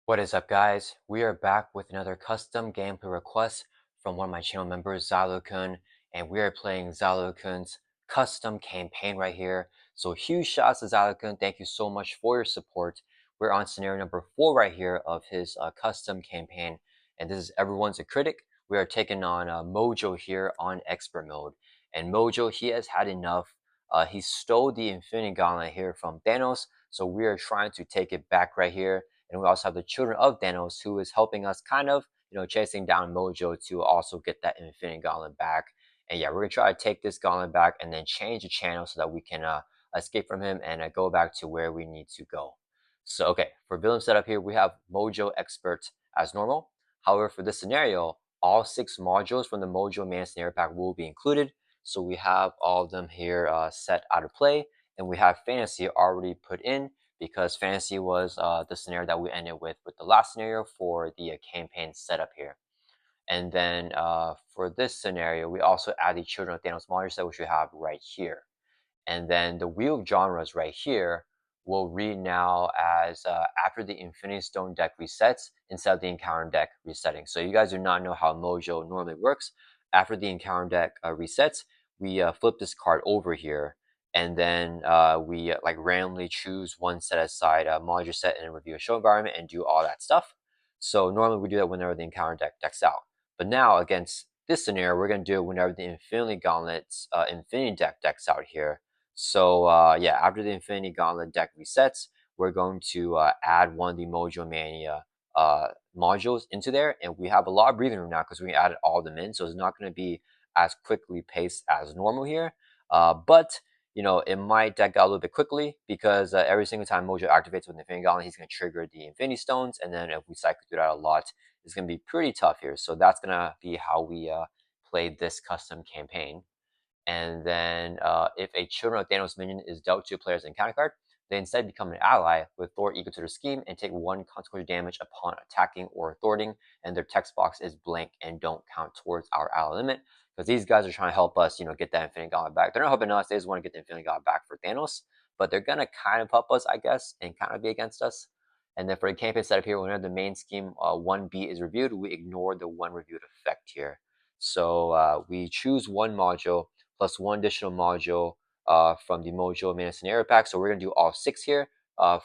What is up, guys? We are back with another custom gameplay request from one of my channel members, Zylokun, and we are playing Zylokun's custom campaign right here. So huge shouts to Zylokun. Thank you so much for your support. We're on scenario number 4 right here of his custom campaign, and this is Everyone's a Critic. We are taking on Mojo here on expert mode, and Mojo, he has had enough. He stole the Infinity Gauntlet here from Thanos, so we are trying to take it back right here. And we also have the Children of Thanos, who is helping us kind of, chasing down Mojo to also get that Infinity Gauntlet back. And yeah, we're gonna try to take this Gauntlet back and then change the channel so that we can escape from him and go back to where we need to go. So okay, for villain setup here, we have Mojo Expert as normal. However, for this scenario, all 6 modules from the Mojo Mania scenario pack will be included. So we have all of them here set out of play, and we have fantasy already put in, because fantasy was the scenario that we ended with the last scenario for the campaign setup here. And then for this scenario, we also add the Children of Thanos Modular set, which we have right here. And then the wheel of genres right here will read now as after the Infinity Stone deck resets instead of the encounter deck resetting. So you guys do not know how Mojo normally works. After the encounter deck resets, we flip this card over here, and then we like randomly choose one set aside modular set and review a show environment and do all that stuff. So normally we do that whenever the encounter deck decks out. But now against this scenario, we're going to do it whenever the Infinity Gauntlet's Infinity deck decks out here. So yeah, after the Infinity Gauntlet deck resets, we're going to add one of the Mojo Mania modules into there, and we have a lot of breathing room now because we added all of them in, so it's not going to be as quickly paced as normal here. But it might deck out a little bit quickly because every single time Mojo activates with Infinity Gauntlet, he's going to trigger the Infinity Stones, and then if we cycle through that a lot, it's going to be pretty tough here. So that's going to be how we play this custom campaign. And then if a Children of Thanos minion is dealt to players in counter card, they instead become an ally with Thor equal to their scheme and take 1 consequential damage upon attacking or thwarting, and their text box is blank and don't count towards our ally limit. Because these guys are trying to help us, get that Infinity Gauntlet back. They're not helping us, they just want to get the Infinity Gauntlet back for Thanos. But they're going to kind of help us, I guess, and kind of be against us. And then for the campaign setup here, whenever the main scheme 1B is reviewed, we ignore the 1 reviewed effect here. So we choose 1 module plus 1 additional module from the Mojo Mania scenario pack. So we're going to do all 6 here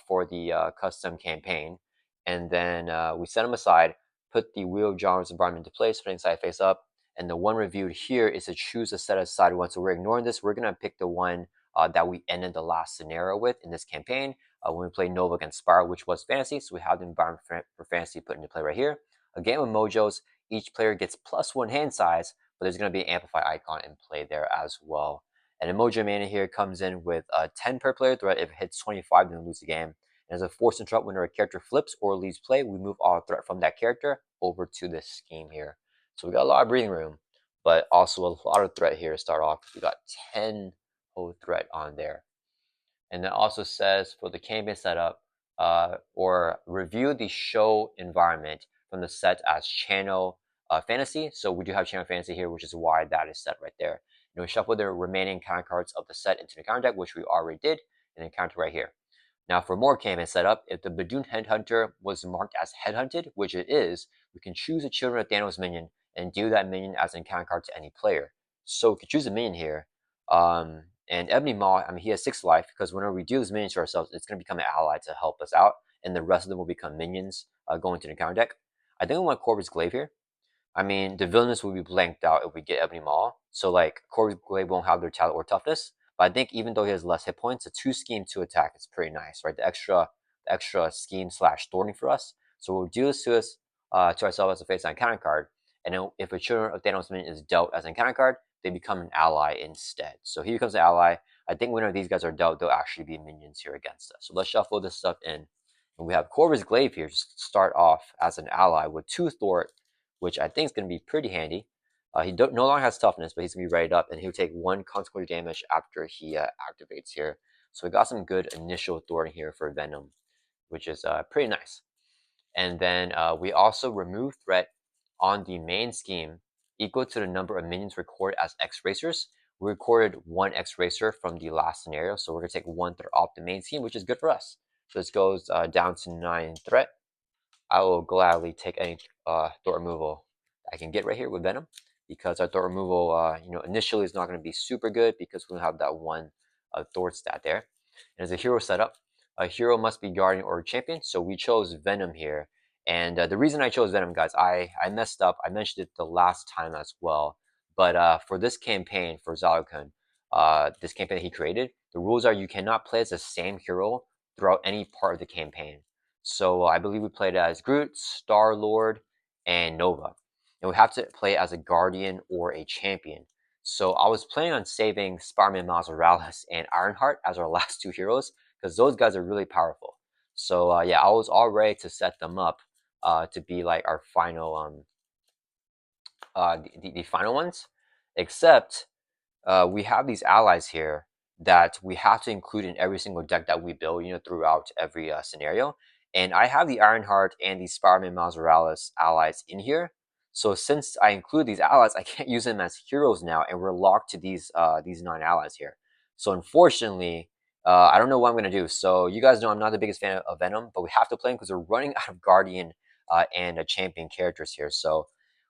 for the custom campaign. And then we set them aside, put the wheel of genres environment into place, putting side face up. And the 1 reviewed here is to choose a set aside one. So we're ignoring this. We're going to pick the one that we ended the last scenario with in this campaign when we played Nova against Spiral, which was fantasy. So we have the environment for fantasy put into play right here. A game of Mojos, each player gets +1 hand size, but there's going to be an amplify icon in play there as well. And Mojo Mania here comes in with 10 per player threat. If it hits 25, then we lose the game. And as a force interrupt, whenever a character flips or leaves play, we move all threat from that character over to this scheme here. So we got a lot of breathing room, but also a lot of threat here to start off. We got 10 whole threat on there. And it also says for the campaign setup, or review the show environment from the set as channel fantasy. So we do have channel fantasy here, which is why that is set right there. We shuffle the remaining counter cards of the set into the counter deck, which we already did, and then counter right here. Now for more campaign setup, if the Badoon Headhunter was marked as headhunted, which it is, we can choose a Children of Thanos minion and deal that minion as an encounter card to any player. So we can choose a minion here. And Ebony Maw, he has 6 life, because whenever we deal this minion to ourselves, it's going to become an ally to help us out, and the rest of them will become minions going to the counter deck. I think we want Corvus Glaive here. The villainous will be blanked out if we get Ebony Maw. So, like, Corvus Glaive won't have their talent or toughness. But I think even though he has less hit points, a 2 scheme, 2 attack is pretty nice, right? The extra scheme / thwarting for us. So we'll do this to us to ourselves as a face on counter card. And then if a Children of Thanos minion is dealt as a counter card, they become an ally instead. So he becomes an ally. I think whenever these guys are dealt, they'll actually be minions here against us. So let's shuffle this stuff in. And we have Corvus Glaive here just start off as an ally with 2 thwart, which I think is going to be pretty handy. He no longer has toughness, but he's going to be rated up, and he'll take 1 consequential damage after he activates here. So we got some good initial thwarting here for Venom, which is pretty nice. And then we also remove threat on the main scheme equal to the number of minions recorded as X-Racers. We recorded 1 X-Racer from the last scenario, so we're going to take 1 threat off the main scheme, which is good for us. So this goes down to 9 threat. I will gladly take any thought removal I can get right here with Venom, because our thought removal, initially is not going to be super good because we don't have that one thought stat there. And as a hero setup, a hero must be guardian or champion, so we chose Venom here. And the reason I chose Venom, guys, I messed up. I mentioned it the last time as well. But for this campaign, for Zylokun, this campaign that he created, the rules are you cannot play as the same hero throughout any part of the campaign. So I believe we played as Groot, Star-Lord, and Nova. And we have to play as a guardian or a champion. So I was planning on saving Spider-Man Miles Morales and Ironheart as our last two heroes, because those guys are really powerful. So yeah, I was all ready to set them up to be like our final the final ones, except we have these allies here that we have to include in every single deck that we build, throughout every scenario. And I have the Ironheart and the Spider-Man Miles Morales allies in here. So since I include these allies, I can't use them as heroes now, and we're locked to these 9 allies here. So unfortunately, I don't know what I'm gonna do. So you guys know I'm not the biggest fan of Venom, but we have to play him because we're running out of Guardian and champion characters here. So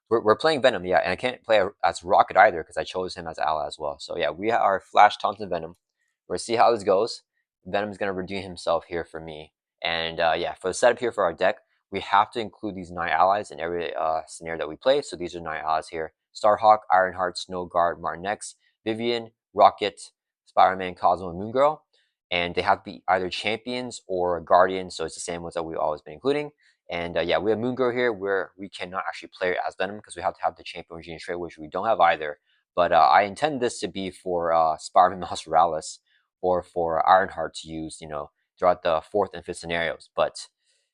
we're playing Venom, yeah, and I can't play as Rocket either because I chose him as ally as well. So yeah, we are Flash, Thompson, Venom. We're gonna see how this goes. Venom's gonna redeem himself here for me, and yeah, for the setup here for our deck, we have to include these 9 allies in every scenario that we play. So these are 9 allies here: Starhawk, Ironheart, Snowguard, Martin X, Vivian, Rocket, Spider-Man, Cosmo, and Moon Girl. And they have to be either champions or guardians, so it's the same ones that we've always been including. And yeah, we have Moon Girl here where we cannot actually play as Venom because we have to have the champion regime trait, which we don't have either. But I intend this to be for Spider-Man Miles Morales or for Ironheart to use, throughout the 4th and 5th scenarios. But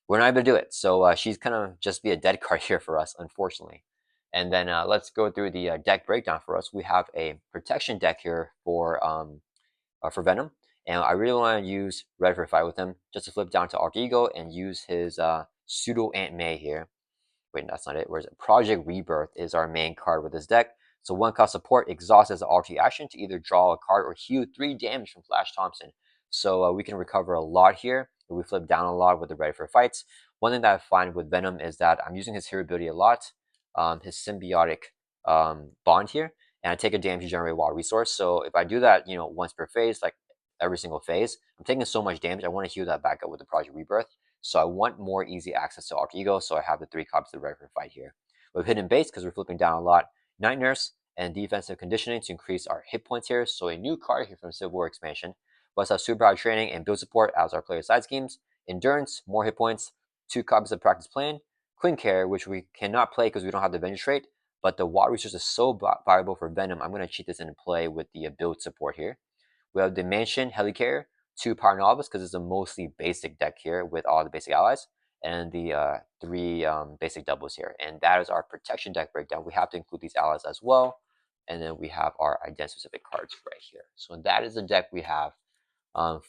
we're not able to do it. So she's kind of just be a dead card here for us, unfortunately. And then let's go through the deck breakdown for us. We have a protection deck here for Venom. And I really want to use Red for a fight with him, just to flip down to Arc Ego and use his Pseudo Aunt May here. Wait, that's not it. Where's it? Project Rebirth is our main card with this deck. So 1 cost support, exhaust as an alter action to either draw a card or heal 3 damage from Flash Thompson. So we can recover a lot here. We flip down a lot with the Ready for Fights. One thing that I find with Venom is that I'm using his hero ability a lot, his symbiotic bond here, and I take a damage to generate wild resource. So if I do that, once per phase, like every single phase, I'm taking so much damage. I want to heal that back up with the Project Rebirth. So I want more easy access to Alter Ego, so I have the 3 copies of the Ready for Fight here. With Hidden Base, because we're flipping down a lot, Night Nurse and Defensive Conditioning to increase our hit points here. So a new card here from Civil War expansion. We also have Superpower Training and Build Support as our player side schemes. Endurance, more hit points, 2 copies of Practice Plan. Queen Care, which we cannot play because we don't have the Vengeance trait, but the Water Resource is so valuable for Venom, I'm going to cheat this into play with the Build Support here. We have Dimension, Helicarrier, 2 Power Novice because it's a mostly basic deck here with all the basic allies, and the 3 basic doubles here. And that is our protection deck breakdown. We have to include these allies as well. And then we have our identity-specific cards right here. So that is the deck we have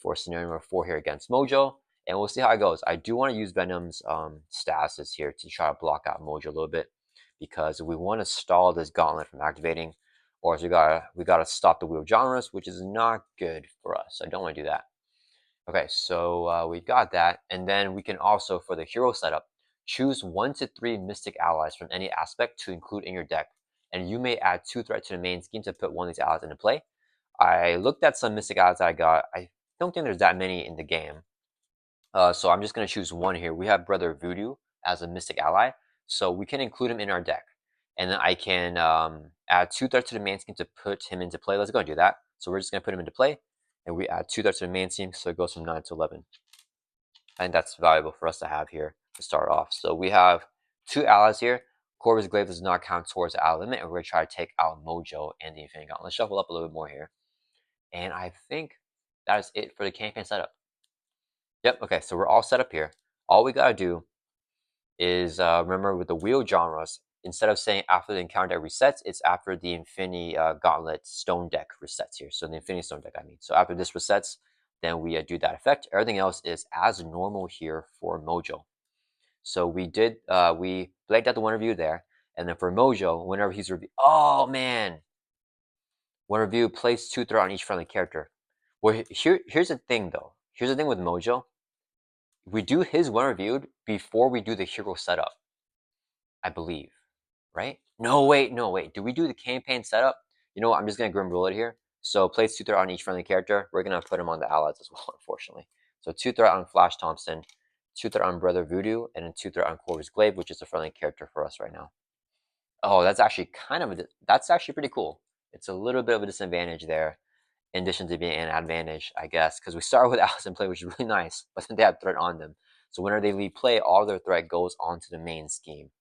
for scenario number 4 here against Mojo. And we'll see how it goes. I do want to use Venom's stasis here to try to block out Mojo a little bit, because we want to stall this Gauntlet from activating, or we gotta stop the wheel genres, which is not good for us. I don't want to do that. Okay, so we got that, and then we can also, for the hero setup, choose 1 to 3 Mystic allies from any aspect to include in your deck, and you may add 2 threat to the main scheme to put one of these allies into play. I looked at some Mystic allies that I got. I don't think there's that many in the game, so I'm just gonna choose 1 here. We have Brother Voodoo as a Mystic ally, so we can include him in our deck. And then I can add 2 threats to the main scheme to put him into play. Let's go and do that. So we're just going to put him into play. And we add 2 threats to the main scheme, so it goes from 9 to 11. I think that's valuable for us to have here to start off. So we have 2 allies here. Corvus Glaive does not count towards the ally limit. And we're going to try to take out Mojo and the Infinity Gauntlet. Let's shuffle up a little bit more here. And I think that is it for the campaign setup. Yep, okay, so we're all set up here. All we got to do is remember with the wheel genres, instead of saying after the encounter deck resets, it's after the Infinity Gauntlet Stone deck resets here. So the Infinity Stone deck, I mean. So after this resets, then we do that effect. Everything else is as normal here for Mojo. So we blanked out the one review there. And then for Mojo, whenever he's reviewed, oh man! One review, place 2 threat on each friendly character. Well, here's the thing though. Here's the thing with Mojo. We do his one reviewed before we do the hero setup, I believe, right? No, wait, no, wait. Do we do the campaign setup? You know what? I'm just gonna grim rule it here. So place 2 threat on each friendly character. We're gonna put them on the allies as well, unfortunately. So 2 threat on Flash Thompson, 2 threat on Brother Voodoo, and then 2 threat on Corvus Glaive, which is a friendly character for us right now. Oh, that's actually that's actually pretty cool. It's a little bit of a disadvantage there, in addition to being an advantage, I guess, because we start with Alice in play, which is really nice, but then they have threat on them. So whenever they leave play, all their threat goes onto the main scheme.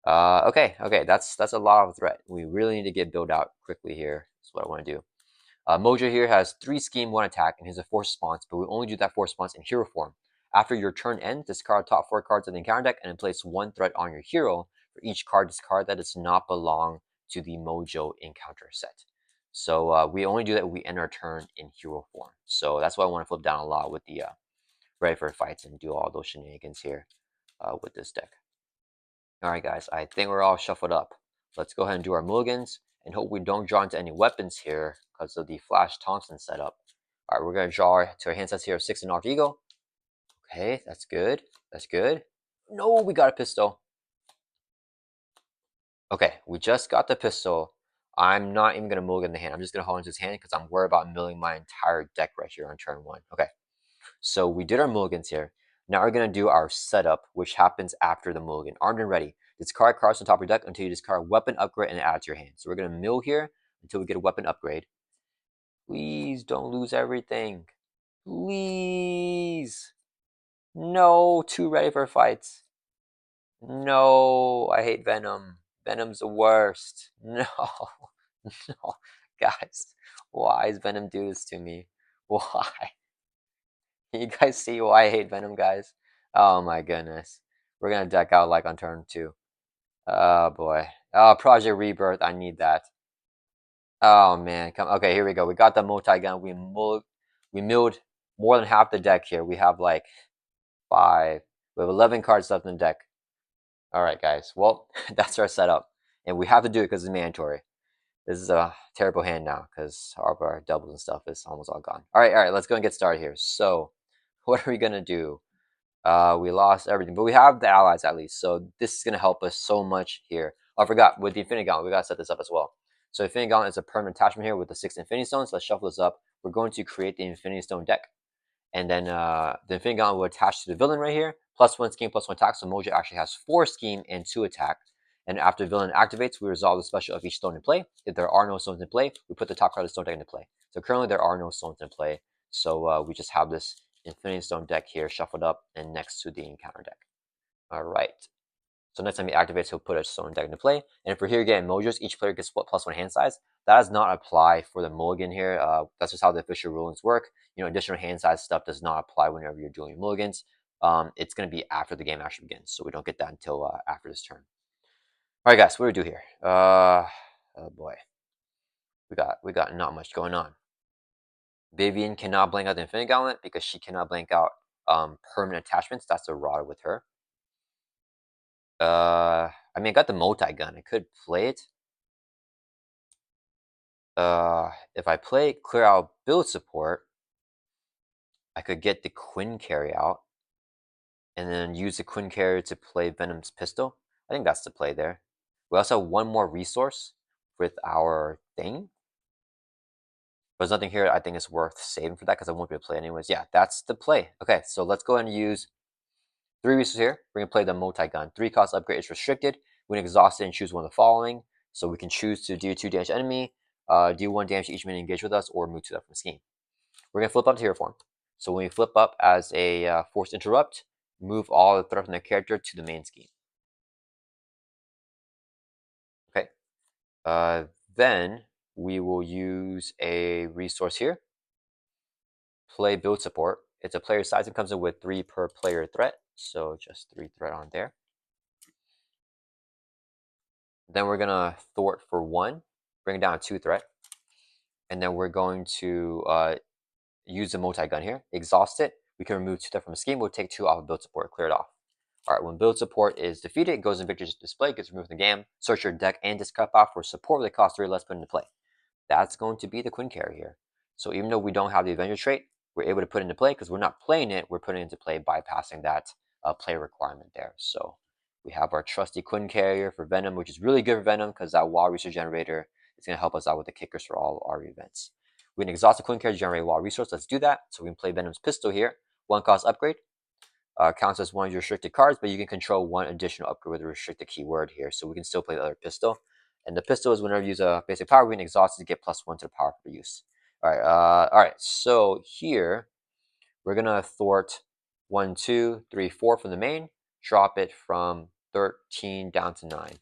Okay, that's a lot of threat. We really need to get built out quickly here. That's what I want to do. Mojo here has 3 scheme, 1 attack, and he's a force response, but we only do that force response in hero form. After your turn ends, discard top 4 cards of the encounter deck and then place 1 threat on your hero for each card discard that does not belong to the Mojo encounter set. So we only do that when we end our turn in hero form. So that's why I want to flip down a lot with the ready for fights and do all those shenanigans here with this deck. Alright guys, I think we're all shuffled up. Let's go ahead and do our mulligans and hope we don't draw into any weapons here because of the Flash Thompson setup. Alright, we're going to draw to our hand sets here of 6 and Alter Ego. Okay, that's good. That's good. No, we got a pistol. Okay, we just got the pistol. I'm not even going to mulligan the hand. I'm just going to hold into his hand because I'm worried about milling my entire deck right here on turn 1. Okay, so we did our mulligans here. Now we're going to do our setup, which happens after the mulligan. Armed and ready. Discard cards on top of your deck until you discard a weapon upgrade and add it to your hand. So we're going to mill here until we get a weapon upgrade. Please don't lose everything. Please. No, 2 ready for fights. No, I hate Venom. Venom's the worst. No, no. Guys, why is Venom do this to me? Why? You guys see why I hate Venom, guys? Oh my goodness. We're gonna deck out like on turn 2. Oh boy. Oh, Project Rebirth, I need that. Oh man, come. Okay, here we go. We got the multi-gun. We milled more than half the deck here. We have like 5. We have 11 cards left in the deck. Alright, guys. Well, that's our setup. And we have to do it because it's mandatory. This is a terrible hand now because all of our doubles and stuff is almost all gone. Alright, let's go and get started here. So, what are we gonna do? We lost everything, but we have the allies at least, so this is going to help us so much here. Oh, I forgot, with the Infinity Gauntlet, we got to set this up as well. So Infinity Gauntlet is a permanent attachment here with the 6 Infinity Stones. Let's shuffle this up. We're going to create the Infinity Stone deck, and then the Infinity Gauntlet will attach to the villain right here. +1 scheme, +1 attack, so Mojo actually has 4 scheme and 2 attack. And after the villain activates, we resolve the special of each stone in play. If there are no stones in play, we put the top card of the stone deck into play. So currently there are no stones in play, so we just have this Infinity Stone deck here shuffled up and next to the encounter deck. Alright. So next time he activates, he'll put a stone deck into play. And if we're here again, Mojos, each player gets +1 hand size. That does not apply for the mulligan here. That's just how the official rulings work. You know, additional hand size stuff does not apply whenever you're doing mulligans. It's going to be after the game actually begins, so we don't get that until after this turn. Alright guys, what do we do here? Oh boy. We got not much going on. Vivian cannot blank out the Infinity Gauntlet because she cannot blank out permanent attachments. That's a rod with her. I mean, I got the multi-gun. I could play it. If I play clear out build support, I could get the Quinn carry out and then use the Quinn carry to play Venom's pistol. I think that's the play there. We also have 1 more resource with our thing. But there's nothing here I think is worth saving for that because I won't be able to play anyways. Yeah, that's the play. Okay, so let's go ahead and use 3 resources here. We're going to play the multi-gun. 3 cost upgrade is restricted. We can exhaust it and choose one of the following. So we can choose to do 2 damage to enemy, do 1 damage to each minion engaged with us, or move 2 up from the scheme. We're going to flip up to hero form. So when we flip up as a force interrupt, move all the threat from the character to the main scheme. Okay. Then we will use a resource here. Play build support. It's a player size and comes in with 3 per player threat. So just 3 threat on there. Then we're gonna thwart for 1, bring down 2 threat, and then we're going to use the multi-gun here. Exhaust it. We can remove 2 threat from the scheme. We'll take 2 off of build support, clear it off. All right, when build support is defeated, it goes in victor's display, gets removed from the game. Search your deck and discard off for support that costs 3 less put into play. That's going to be the Quinn carry here. So even though we don't have the Avenger trait, we're able to put into play because we're not playing it, we're putting it into play bypassing that play requirement there. So we have our trusty Quinn carrier for Venom, which is really good for Venom because that wild resource generator is going to help us out with the kickers for all our events. We can exhaust the Quinn carrier to generate wild resource. Let's do that. So we can play Venom's pistol here. 1 cost upgrade. Counts as one of your restricted cards, but you can control 1 additional upgrade with a restricted keyword here. So we can still play the other pistol. And the pistol is whenever you use a basic power, we can exhaust it to get +1 to the power for use. Alright, so here we're gonna thwart 1, 2, 3, 4 from the main, drop it from 13 down to 9.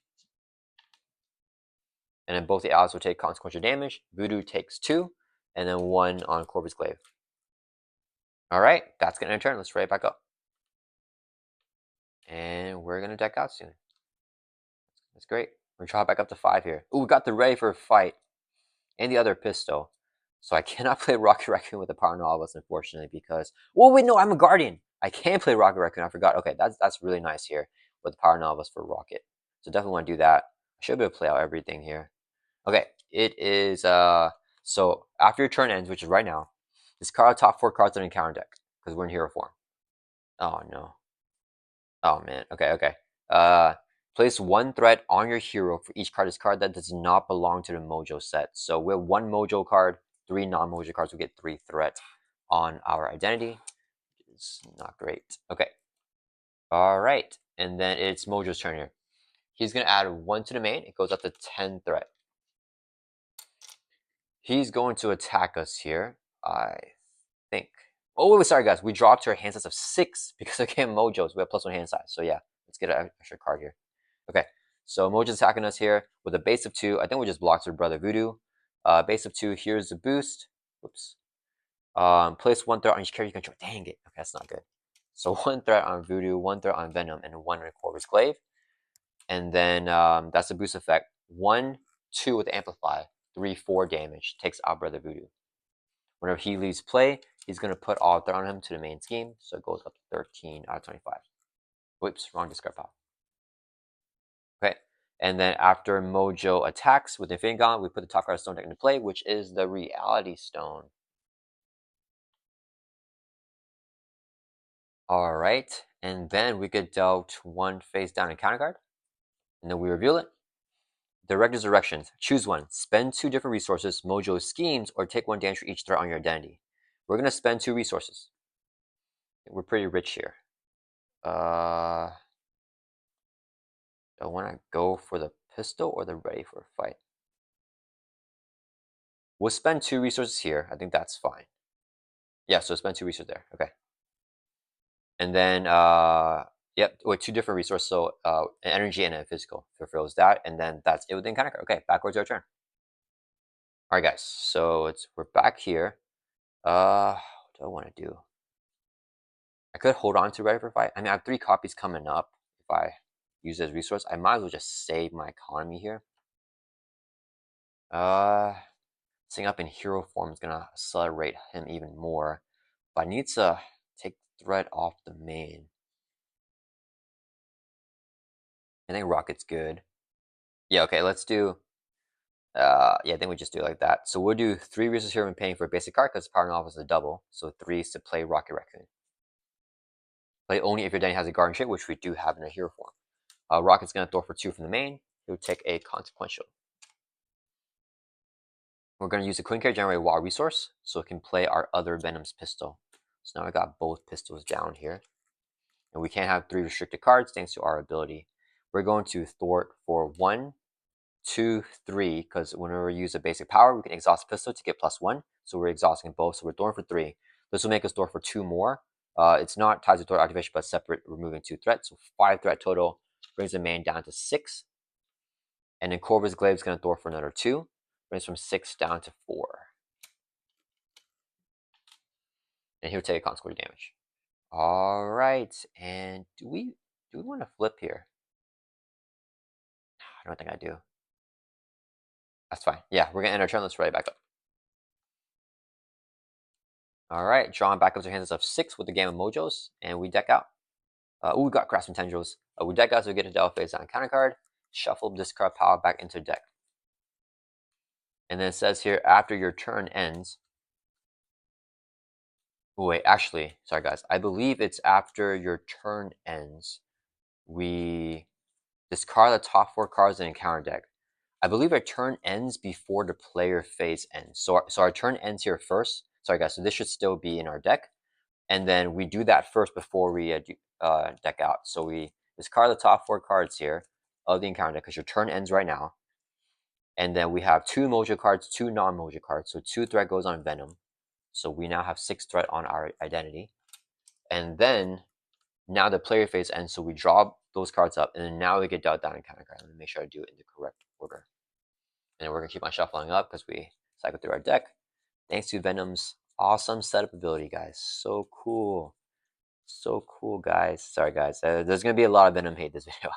And then both the allies will take consequential damage. Voodoo takes 2, and then 1 on Corvus Glaive. Alright, that's gonna end turn. Let's right back up. And we're gonna deck out soon. That's great. We're gonna drop back up to 5 here. Ooh, we got the ready for a fight and the other pistol. So I cannot play Rocket Raccoon with the Power Novelist, unfortunately, because... Well, wait, no, I'm a Guardian. I can play Rocket Raccoon. I forgot. Okay, that's really nice here with the Power Novelist for Rocket. So definitely want to do that. I should be able to play out everything here. Okay, it is... So after your turn ends, which is right now, discard the top 4 cards on your counter deck because we're in hero form. Oh, no. Oh, man. Okay. Place 1 threat on your hero for each card discard that does not belong to the Mojo set. So with 1 Mojo card, 3 non-Mojo cards, we get 3 threat on our identity. It's not great. Okay. Alright. And then it's Mojo's turn here. He's going to add 1 to the main. It goes up to 10 threat. He's going to attack us here, I think. Oh, wait, sorry, guys. We dropped to our hand size of 6 because again, Mojos. We have +1 hand size. So yeah, let's get an extra card here. Okay, so Mojo's attacking us here with a base of 2. I think we just blocked our brother Voodoo. Base of 2. Here's the boost. Whoops. Place 1 threat on each character you control. Dang it. Okay, that's not good. So 1 threat on Voodoo, 1 threat on Venom, and 1 on Corvus Glaive. And then that's the boost effect. 1, 2 with Amplify. 3, 4 damage. Takes out brother Voodoo. Whenever he leaves play, he's going to put all threat on him to the main scheme. So it goes up to 13 out of 25. Whoops, wrong discard pile. Okay, and then after Mojo attacks with Infinity Gauntlet, we put the top card of Stone deck into play, which is the Reality Stone. Alright, and then we could dealt 1 face down encounter card, and then we reveal it. Director's Directions. Choose one. Spend 2 different resources, Mojo schemes, or take 1 damage for each threat on your identity. We're going to spend 2 resources. We're pretty rich here. Do I want to go for the pistol or the ready for a fight? We'll spend 2 resources here. I think that's fine. Yeah, so spend 2 resources there. Okay. And then, yep, with 2 different resources. So an energy and a physical fulfills that. And then that's it with the encounter card. Okay, backwards our turn. All right, guys. So we're back here. What do I want to do? I could hold on to ready for fight. I mean, I have 3 copies coming up. If I use this resource, I might as well just save my economy here. Setting up in hero form is gonna accelerate him even more. But I need to take threat off the main. I think Rocket's good. Yeah, okay, let's do... yeah, I think we just do it like that. So we'll do 3 resources here when paying for a basic card because Power Novel is a double. So 3 is to play Rocket Raccoon. Play only if your Danny has a Guardian trait, which we do have in a hero form. Rocket's gonna throw for 2 from the main. He'll take a consequential. We're gonna use the Queen card to generate a wild resource, so it can play our other Venom's pistol. So now I got both pistols down here. And we can't have 3 restricted cards thanks to our ability. We're going to thwart for 1, 2, 3, because whenever we use a basic power, we can exhaust the pistol to get +1. So we're exhausting both, so we're thwarting for 3. This will make us thwart for 2 more. It's not tied to thwart activation, but separate, removing 2 threats. So 5 threat total brings the main down to 6. And then Corvus Glaive is going to thwart for another 2. Brings from 6 down to 4. And he'll take a consequential damage. All right, and do we want to flip here? I don't think I do. That's fine. Yeah, we're gonna end our turn. Let's write it back up. All right, drawing back up to hands of 6 with the game of Mojos, and we deck out. We got Craftsman Tendrils. We deck out, so we get a Delph face on counter card. Shuffle this card power back into the deck. And then it says here, after your turn ends, Oh, wait, actually, sorry guys. I believe it's after your turn ends. We discard the top 4 cards in the encounter deck. I believe our turn ends before the player phase ends. So our turn ends here first. Sorry guys, so this should still be in our deck. And then we do that first before we deck out. So we discard the top 4 cards here of the encounter deck because your turn ends right now. And then we have 2 Mojo cards, 2 non-Mojo cards. So 2 threat goes on Venom. So we now have 6 threat on our identity. And then now the player phase ends, so we draw those cards up, and then now we get dealt down encounter card. Let me make sure I do it in the correct order. And then we're gonna keep on shuffling up because we cycle through our deck. Thanks to Venom's awesome setup ability, guys. So cool. So cool, guys. Sorry, guys. There's gonna be a lot of Venom hate this video.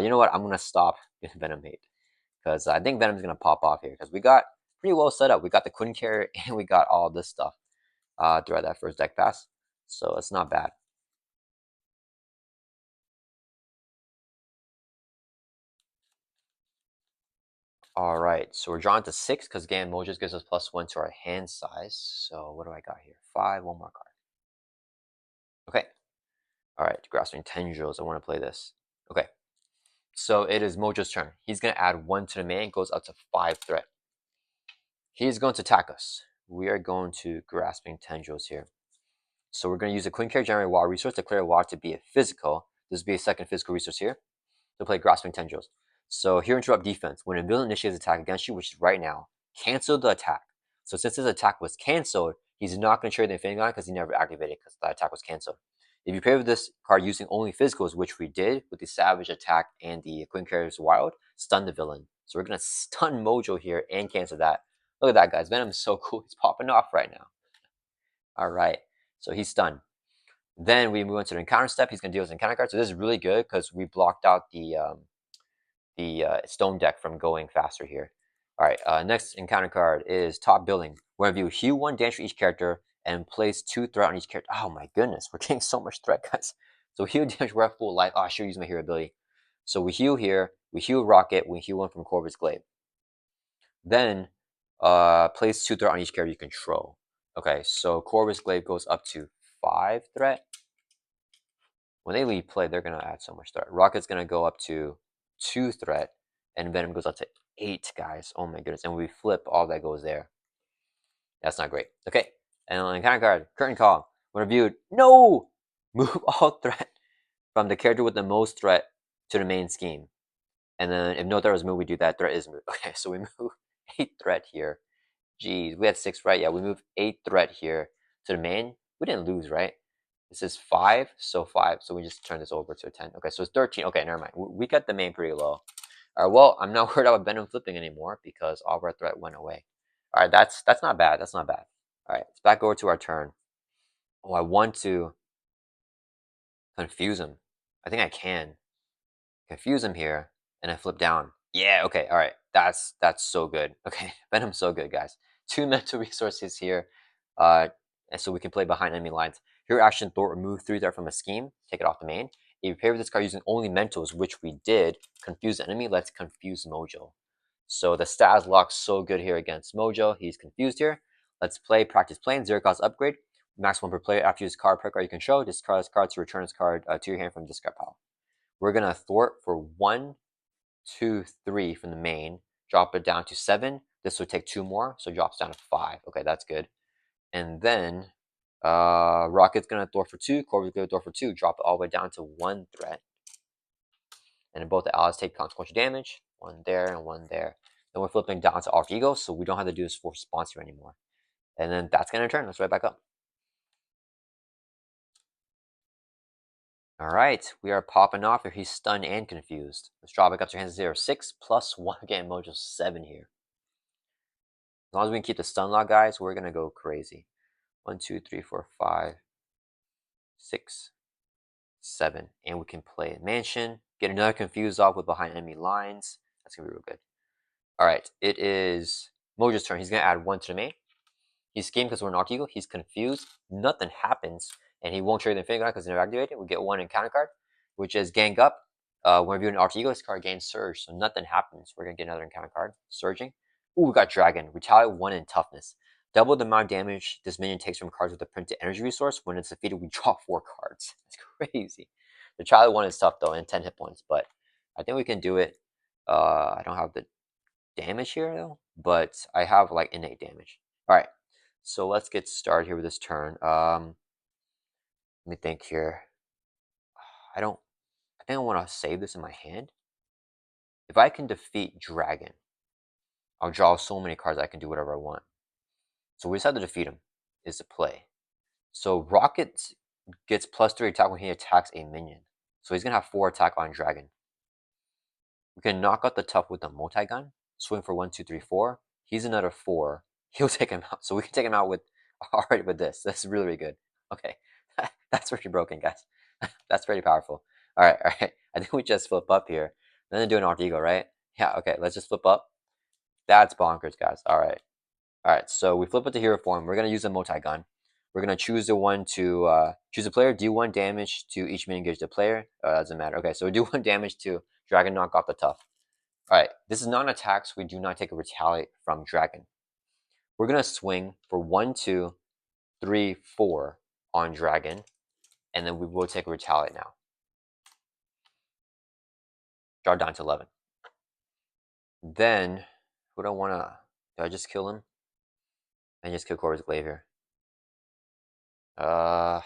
You know what? I'm gonna stop doing Venom hate because I think Venom's gonna pop off here because we got pretty well set up. We got the Quinn carrier and we got all this stuff throughout that first deck pass, so it's not bad. All right, so we're drawn to 6 because again, Mojo gives us +1 to our hand size. So what do I got here? 5, one more card. Okay. All right, grasping tendrils. I want to play this. Okay. So it is Mojo's turn. He's gonna add 1 to the main. Goes up to 5 threat. He's going to attack us. We are going to grasping tendrils here. So we're gonna use a Quinn carry generate water resource. Declare water to be a physical. This will be a second physical resource here to play grasping tendrils. So here interrupt defense. When a villain initiates attack against you, which is right now, cancel the attack. So since his attack was canceled, he's not going to trade the Infinity Line because he never activated because the attack was canceled. If you play with this card using only physicals, which we did with the Savage attack and the Quinn Carrier's Wild, stun the villain. So we're going to stun Mojo here and cancel that. Look at that, guys. Venom is so cool. He's popping off right now. All right. So he's stunned. Then we move into the encounter step. He's going to deal with an encounter card. So this is really good because we blocked out the stone deck from going faster here. All right, next encounter card is Top Billing. We're going to view heal 1 damage for each character and place 2 threat on each character. Oh my goodness, we're getting so much threat, guys. So heal damage, we're at full life. Oh, I should use my hero ability. So we heal here, we heal Rocket, we heal 1 from Corvus Glaive. Then place 2 threat on each character you control. Okay, so Corvus Glaive goes up to 5 threat. When they leave play, they're going to add so much threat. Rocket's going to go up to 2 threat, and Venom goes up to 8, guys. Oh my goodness. And when we flip, all that goes there. That's not great. Okay. And on the encounter card, Curtain Call. When reviewed, no! Move all threat from the character with the most threat to the main scheme. And then if no threat was moved, we do that. Threat is moved. Okay, so we move 8 threat here. Jeez, we had 6 threat. Yeah, we move 8 threat here to the main. We didn't lose, right? This is 5, so 5. So we just turn this over to a 10. Okay, so it's 13. Okay, never mind. We got the main pretty low. All right, well, I'm not worried about Venom flipping anymore because all of our threat went away. All right, that's not bad. That's not bad. All right, let's back over to our turn. Oh, I want to confuse him. I think I can confuse him here and then flip down. Yeah, okay, all right. That's so good. Okay, Venom's so good, guys. 2 mental resources here. And so we can play behind enemy lines. Hero action Thor remove 3 threat from a scheme, take it off the main. If you pair with this card using only mentals, which we did, confuse the enemy, let's confuse Mojo. So the stats lock so good here against Mojo. He's confused here. Let's play practice playing, 0 cost upgrade. Max 1 per player after you use card per card you control. Discard this card to return this card to your hand from discard pile. We're gonna thwart for 1, 2, 3 from the main. Drop it down to 7. This would take 2 more, so it drops down to 5. Okay, that's good. And then Rocket's gonna thwart for 2, Corvus gonna thwart for 2, drop it all the way down to 1 threat. And then both the allies take consequential damage, 1 there and 1 there. Then we're flipping down to Alter Ego, so we don't have to do this for sponsor anymore. And then that's gonna turn. Let's right back up. All right, we are popping off here. He's stunned and confused. Let's drop back up to your hands 0, 6 plus 1 again. Mojo 7 here. As long as we can keep the stun lock, guys, we're gonna go crazy. 1, 2, 3, 4, 5, 6, 7, and we can play Mansion. Get another confused off with behind enemy lines. That's gonna be real good. All right, it is Mojo's turn. He's gonna add 1 to the main. He's schemed because we're an Arc Eagle. He's confused. Nothing happens, and he won't trade the Infinity Guard because it's never activated. We get 1 encounter card, which is Gang Up. When reviewing Arc Eagle, this card gains Surge, so nothing happens. We're gonna get another encounter card, Surging. Ooh, we got Dragon. Retaliate 1 in Toughness. Double the amount of damage this minion takes from cards with a printed energy resource. When it's defeated, we draw 4 cards. That's crazy. The Child one is tough though, and 10 hit points, but I think we can do it. I don't have the damage here though, but I have like innate damage. All right, so let's get started here with this turn. Let me think here. I think I want to save this in my hand. If I can defeat Dragon, I'll draw so many cards I can do whatever I want. So we decided to defeat him is the play. So Rocket gets +3 attack when he attacks a minion. So he's gonna have 4 attack on Dragon. We can knock out the tough with the multi-gun. Swing for 1, 2, 3, 4. He's another 4. He'll take him out. So we can take him out with already with this. That's really, really good. Okay. That's pretty broken, guys. That's pretty powerful. Alright, alright. I think we just flip up here. Then do an Alt Ego, right? Yeah, okay, let's just flip up. That's bonkers, guys. Alright. Alright, so we flip it to hero form. We're gonna use a multi-gun. We're gonna choose the one to choose a player, do 1 damage to each minion engaged the player. Doesn't matter. Okay, so we do 1 damage to Dragon, knock off the tough. Alright, this is not an attack, so we do not take a retaliate from Dragon. We're gonna swing for 1, 2, 3, 4 on Dragon, and then we will take a retaliate now. Draw down to 11. Then, who do I wanna? Do I just kill him? I just kill Corvus Glaive here. So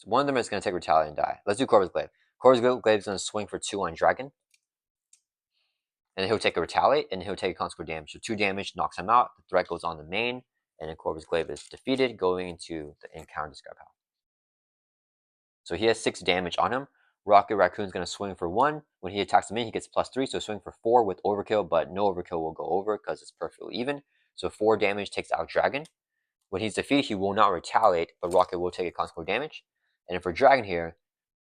one of them is going to take retaliate and die. Let's do Corvus Glaive. Corvus Glaive is going to swing for 2 on Dragon. And then he'll take a retaliate, and he'll take a consequent damage. So 2 damage knocks him out. The threat goes on the main, and then Corvus Glaive is defeated, going into the encounter discard pile. So he has 6 damage on him. Rocket Raccoon's going to swing for 1. When he attacks the main, he gets +3. So swing for 4 with overkill, but no overkill will go over because it's perfectly even. So 4 damage takes out Dragon. When he's defeated, he will not retaliate, but Rocket will take a consequent damage. And then for Dragon here,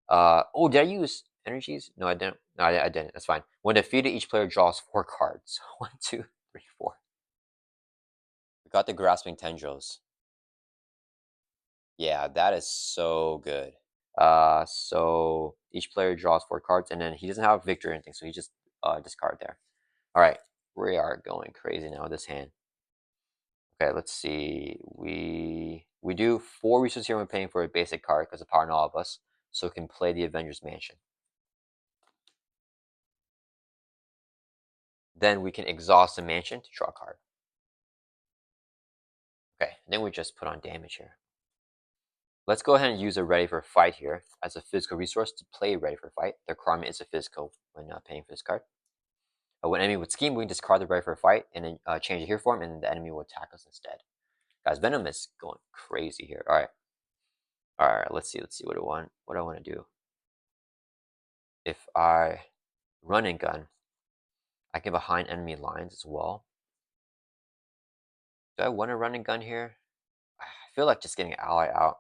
oh, did I use energies? No, I didn't. No, I didn't. That's fine. When defeated, each player draws 4 cards. 1, 2, 3, 4. We got the Grasping Tendrils. Yeah, that is so good. So each player draws 4 cards, and then he doesn't have victory or anything, so he just discard there. All right, we are going crazy now with this hand. Okay, let's see. We do 4 resources here when paying for a basic card because of power in all of us, so we can play the Avengers Mansion. Then we can exhaust the mansion to draw a card. Okay, and then we just put on damage here. Let's go ahead and use a Ready for Fight here as a physical resource to play Ready for Fight. The requirement is a physical when paying for this card. When enemy would scheme, we can discard the Ready for Fight and then change the hero form, and the enemy will attack us instead. Guys, Venom is going crazy here. All right. Let's see what I want. What I want to do. If I run and gun, I can behind enemy lines as well. Do I want to run and gun here? I feel like just getting an ally out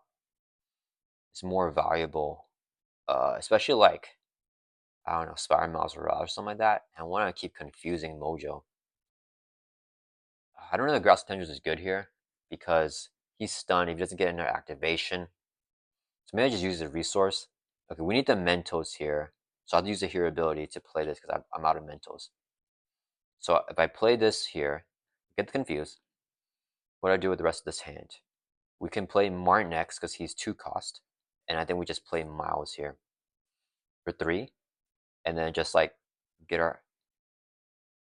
is more valuable, especially like, I don't know, Spire Miles or something like that. I want to keep confusing Mojo. I don't know if Grasping Tendrils is good here because he's stunned if he doesn't get another activation. So maybe I just use the resource. Okay, we need the Mentos here. So I'll use the hero ability to play this because I'm out of Mentos. So if I play this here, get confused. What do I do with the rest of this hand? We can play Martin next because he's 2 cost. And I think we just play Miles here for 3. And then just like get our...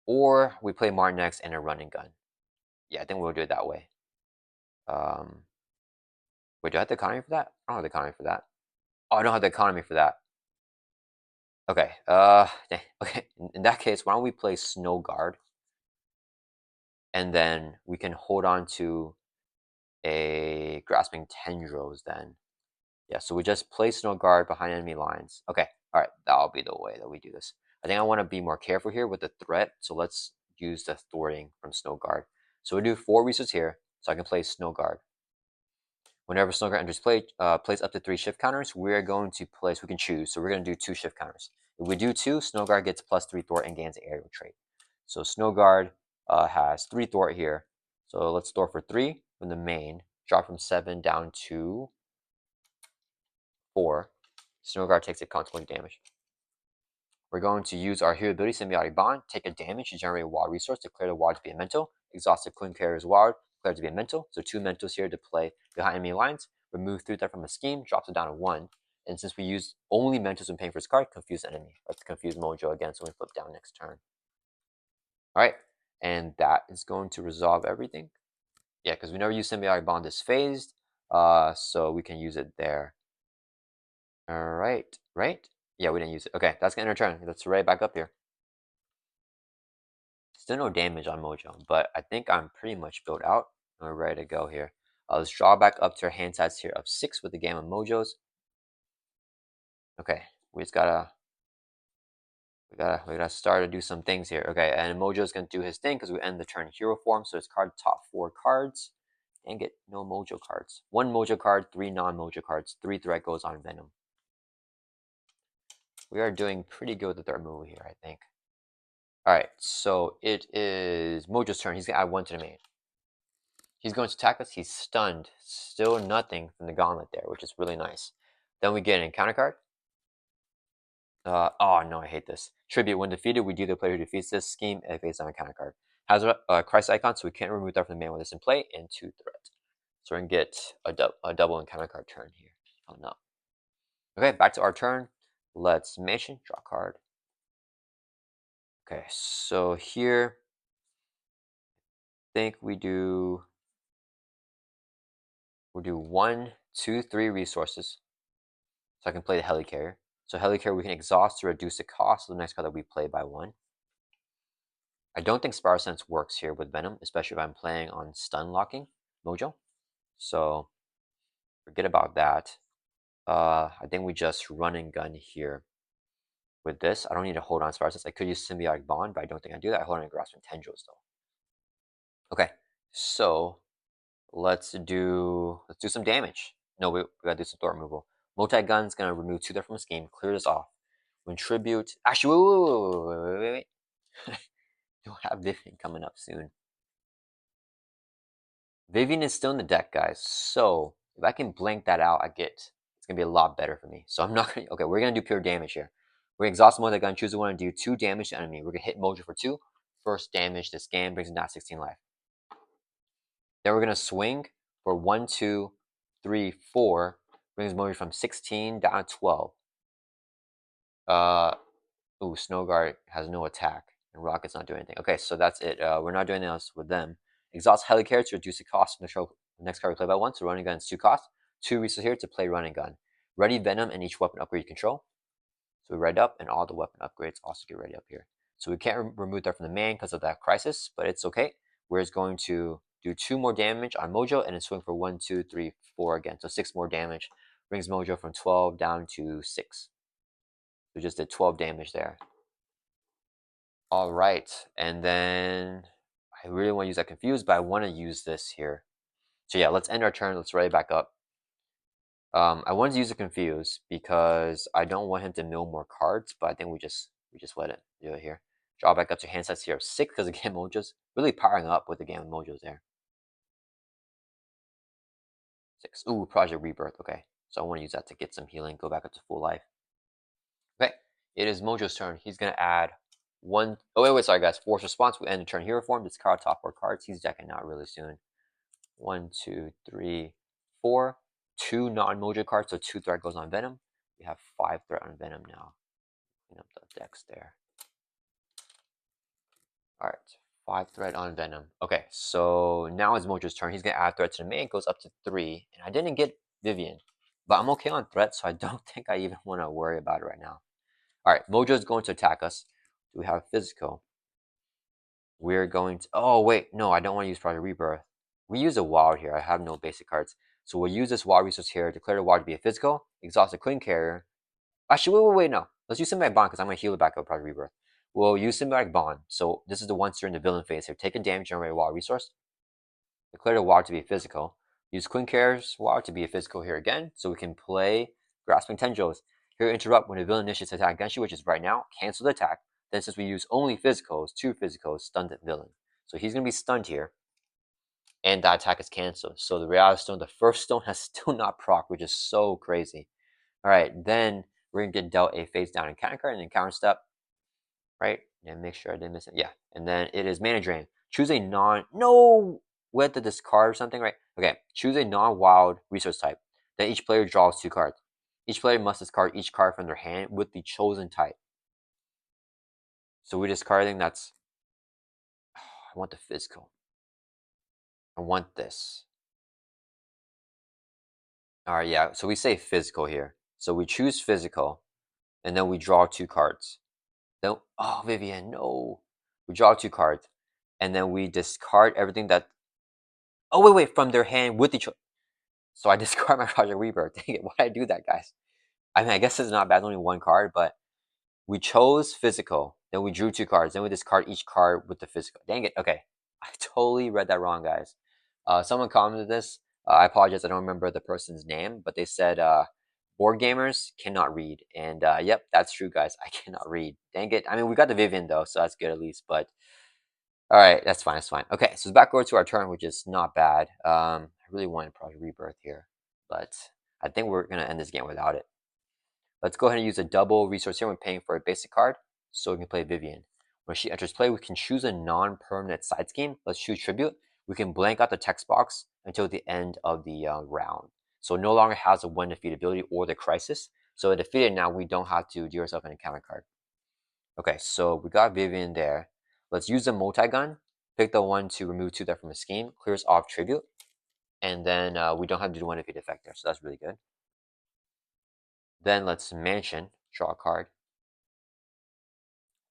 Or we play Martin next and a running gun. Yeah, I think we'll do it that way. Wait, do I have the economy for that? I don't have the economy for that. Oh, I don't have the economy for that. Okay, okay. In that case, why don't we play Snow Guard? And then we can hold on to a Grasping Tendrils then. Yeah, so we just play Snow Guard behind enemy lines. Okay, all right, that'll be the way that we do this. I think I want to be more careful here with the threat, so let's use the thwarting from Snow Guard. So we do 4 resources here, so I can play Snow Guard. Whenever Snow Guard enters play, plays up to 3 shift counters, we're going to place, we can choose, so we're going to do 2 shift counters. If we do 2, Snow Guard gets +3 thwart and gains the aerial trait. So Snow Guard has 3 thwart here. So let's thwart for 3 from the main, drop from 7 down to 4. Snow Guard takes a consequent damage. We're going to use our hero ability, Symbiotic Bond, take a damage to generate a wild resource, declare the wild to be a mental, exhaust the Queen carrier's wild, declared to be a mental. So 2 mentals here to play behind enemy lines. Remove 3 threat from a scheme, drops it down to 1. And since we use only mentals when paying for his card, confuse the enemy. Let's confuse Mojo again, so we flip down next turn. Alright, and that is going to resolve everything. Yeah, because we never use Symbiotic Bond this phased, so we can use it there. Alright, right? Yeah, we didn't use it. Okay, that's gonna end our turn. Let's right back up here. Still no damage on Mojo, but I think I'm pretty much built out. We're ready to go here. Let's draw back up to our hand size here of 6 with the game of Mojos. Okay, we gotta start to do some things here. Okay, and Mojo's gonna do his thing because we end the turn hero form, so it's card top 4 cards. And get no Mojo cards. 1 Mojo card, 3 non-Mojo cards. 3 threat goes on Venom. We are doing pretty good with the third move here, I think. Alright, so it is Mojo's turn. He's gonna add 1 to the main. He's going to attack us. He's stunned. Still nothing from the Gauntlet there, which is really nice. Then we get an encounter card. Oh no, I hate this. Tribute. When defeated, we deal the player who defeats this scheme and face on a counter card. Has a crisis icon, so we can't remove that from the main with this in play, and 2 threat. So we're gonna get a double encounter card turn here. Oh no. Okay, back to our turn. Let's mention draw card. Okay, so here, I think we'll do 1, 2, 3 resources. So I can play the Helicarrier. So Helicarrier we can exhaust to reduce the cost of the next card that we play by 1. I don't think Spiral Sense works here with Venom, especially if I'm playing on stun locking Mojo. So forget about that. I think we just run and gun here. With this, I don't need to hold on Spiral Sense. I could use Symbiotic Bond, but I don't think I do that. I hold on Grasping Tendrils though. Okay, so let's do some damage. No, we gotta do some thought removal. Multi-gun's gonna remove 2 there from a scheme, clear this off. When tribute, actually, wait. You'll have Vivian coming up soon. Vivian is still in the deck, guys. So if I can blank that out, it's gonna be a lot better for me. So I'm not gonna. Okay, we're gonna do pure damage here. We're gonna exhaust multi-gun, choose the one, and do 2 damage to enemy. We're gonna hit Mojo for 2. First damage. This game brings him down 16 life. Then we're gonna swing for 1, 2, 3, 4. Brings Mojo from 16 down to 12. Snow Guard has no attack, and Rocket's not doing anything. Okay, so that's it. We're not doing anything else with them. Exhaust Helicarrier to reduce the cost of the next card we play by 1. So running gun is 2 cost. 2 resources here to play running gun. Ready Venom and each weapon upgrade you control. So we read up, and all the weapon upgrades also get ready up here. So we can't remove that from the main because of that crisis, but it's okay. We're just going to do 2 more damage on Mojo and then swing for 1, 2, 3, 4 again. So 6 more damage. Brings Mojo from 12 down to 6. We just did 12 damage there. All right, and then I really want to use that confuse, but I want to use this here. So yeah, let's end our turn. Let's ready back up. I wanted to use a confuse because I don't want him to mill more cards, but I think we just let it do it here. Draw back up to hand sets here of 6 because again Mojo's really powering up with the game of Mojo's there. 6. Ooh, Project Rebirth. Okay, so I want to use that to get some healing, go back up to full life. Okay, it is Mojo's turn. He's gonna add 1. Oh wait, sorry guys. Force response. We end the turn hero form. This card top 4 cards. He's decking out really soon. 1, 2, 3, 4. 2 non-Mojo cards, so 2 threat goes on Venom. We have 5 threat on Venom now. Clean up the decks there. Alright, 5 threat on Venom. Okay, so now it's Mojo's turn. He's gonna add threat to the main. It goes up to 3. And I didn't get Vivian. But I'm okay on threat, so I don't think I even want to worry about it right now. Alright, Mojo's going to attack us. Do we have physical? We're going to... Oh, wait. No, I don't want to use Project Rebirth. We use a wild here. I have no basic cards. So we'll use this wild resource here. Declare the wild to be a physical. Exhaust a Queen Carrier. Actually, wait, no. Let's use Symbiotic Bond because I'm going to heal it back up with Project Rebirth. We'll use Symbiotic Bond. So this is the once during the villain phase here. Take a damage, generate a wild resource. Declare the wild to be a physical. Use Queen Carrier's wild to be a physical here again. So we can play Grasping Tendrils. Here, interrupt when a villain initiates attack against you, which is right now. Cancel the attack. Then since we use only physicals, 2 physicals, stun the villain. So he's going to be stunned here. And that attack is cancelled. So the reality stone, the first stone has still not proc, which is so crazy. Alright, then we're going to get dealt a face down encounter card and then counter step. Right? And make sure I didn't miss it. Yeah. And then it is mana drain. Choose a no! we had to discard or something, right? Okay, choose a non-wild resource type. Then each player draws 2 cards. Each player must discard each card from their hand with the chosen type. So we're discarding that's... I want the physical. I want this. Alright, yeah, so we say physical here. So we choose physical, and then we draw 2 cards. Then, oh, Vivian, no. We draw 2 cards, and then we discard everything that... Oh, wait, from their hand with the... So I discard my Project Rebirth. Dang it, why did I do that, guys? I mean, I guess it's not bad, only 1 card, but we chose physical. Then we drew 2 cards. Then we discard each card with the physical. Dang it, okay. I totally read that wrong, guys. Someone commented this. I apologize, I don't remember the person's name, but they said board gamers cannot read. And yep, that's true, guys. I cannot read. Dang it. I mean, we got the Vivian, though, so that's good at least. But all right, that's fine. That's fine. Okay, so back over to our turn, which is not bad. I really wanted Project Rebirth here, but I think we're going to end this game without it. Let's go ahead and use a double resource here when paying for a basic card, so we can play Vivian. When she enters play, we can choose a non-permanent side scheme. Let's choose Tribute. We can blank out the text box until the end of the round. So it no longer has a one defeat ability or the crisis. So defeated now, we don't have to deal ourselves an encounter card. Okay, so we got Vivian there. Let's use the multi-gun. Pick the one to remove 2 that from a scheme. Clears off Tribute. And then we don't have to do one defeat effect there, so that's really good. Then let's Mansion, draw a card.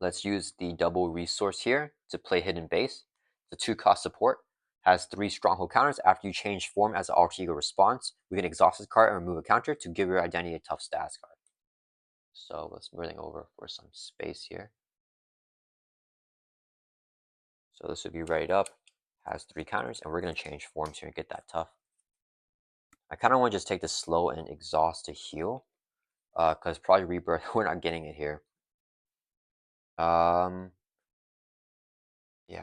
Let's use the double resource here to play Hidden Base. The 2-cost support has 3 stronghold counters. After you change form as an alter ego response, we can exhaust this card and remove a counter to give your identity a tough stats card. So let's bring over for some space here. So this would be right up, has 3 counters, and we're going to change forms here and get that tough. I kind of want to just take this slow and exhaust to heal, because Project Rebirth, we're not getting it here. Yeah,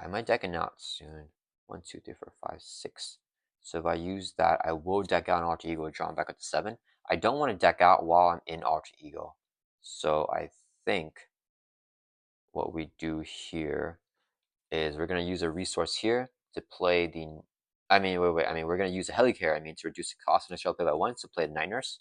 I might deck it out soon. 1, 2, 3, 4, 5, 6. So if I use that, I will deck out an alter ego, draw back up to 7. I don't want to deck out while I'm in alter ego. So I think what we do here is we're going to use a resource here to play the... we're going to use a Helicarrier, to reduce the cost of the shell play by 1, so play the Night Nurse.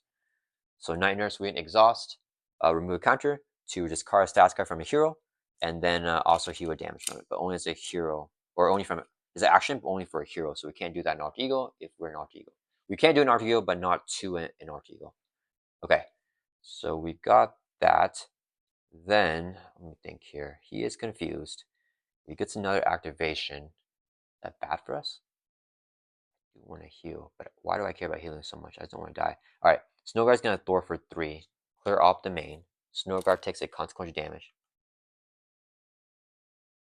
So Night Nurse, we can exhaust, remove a counter to discard a stats card from a hero, and then also heal a damage from it, but only as a hero, or only from is an action, but only for a hero. So we can't do that in alter ego if we're in alter ego. We can do an alter ego, but not 2 in alter ego. Okay, so we got that. Then let me think here. He is confused. He gets another activation. Is that bad for us? I do want to heal, but why do I care about healing so much? I just don't want to die. All right, Snowguard's gonna Thor for 3. Clear off the main. Snowguard takes a consequential damage.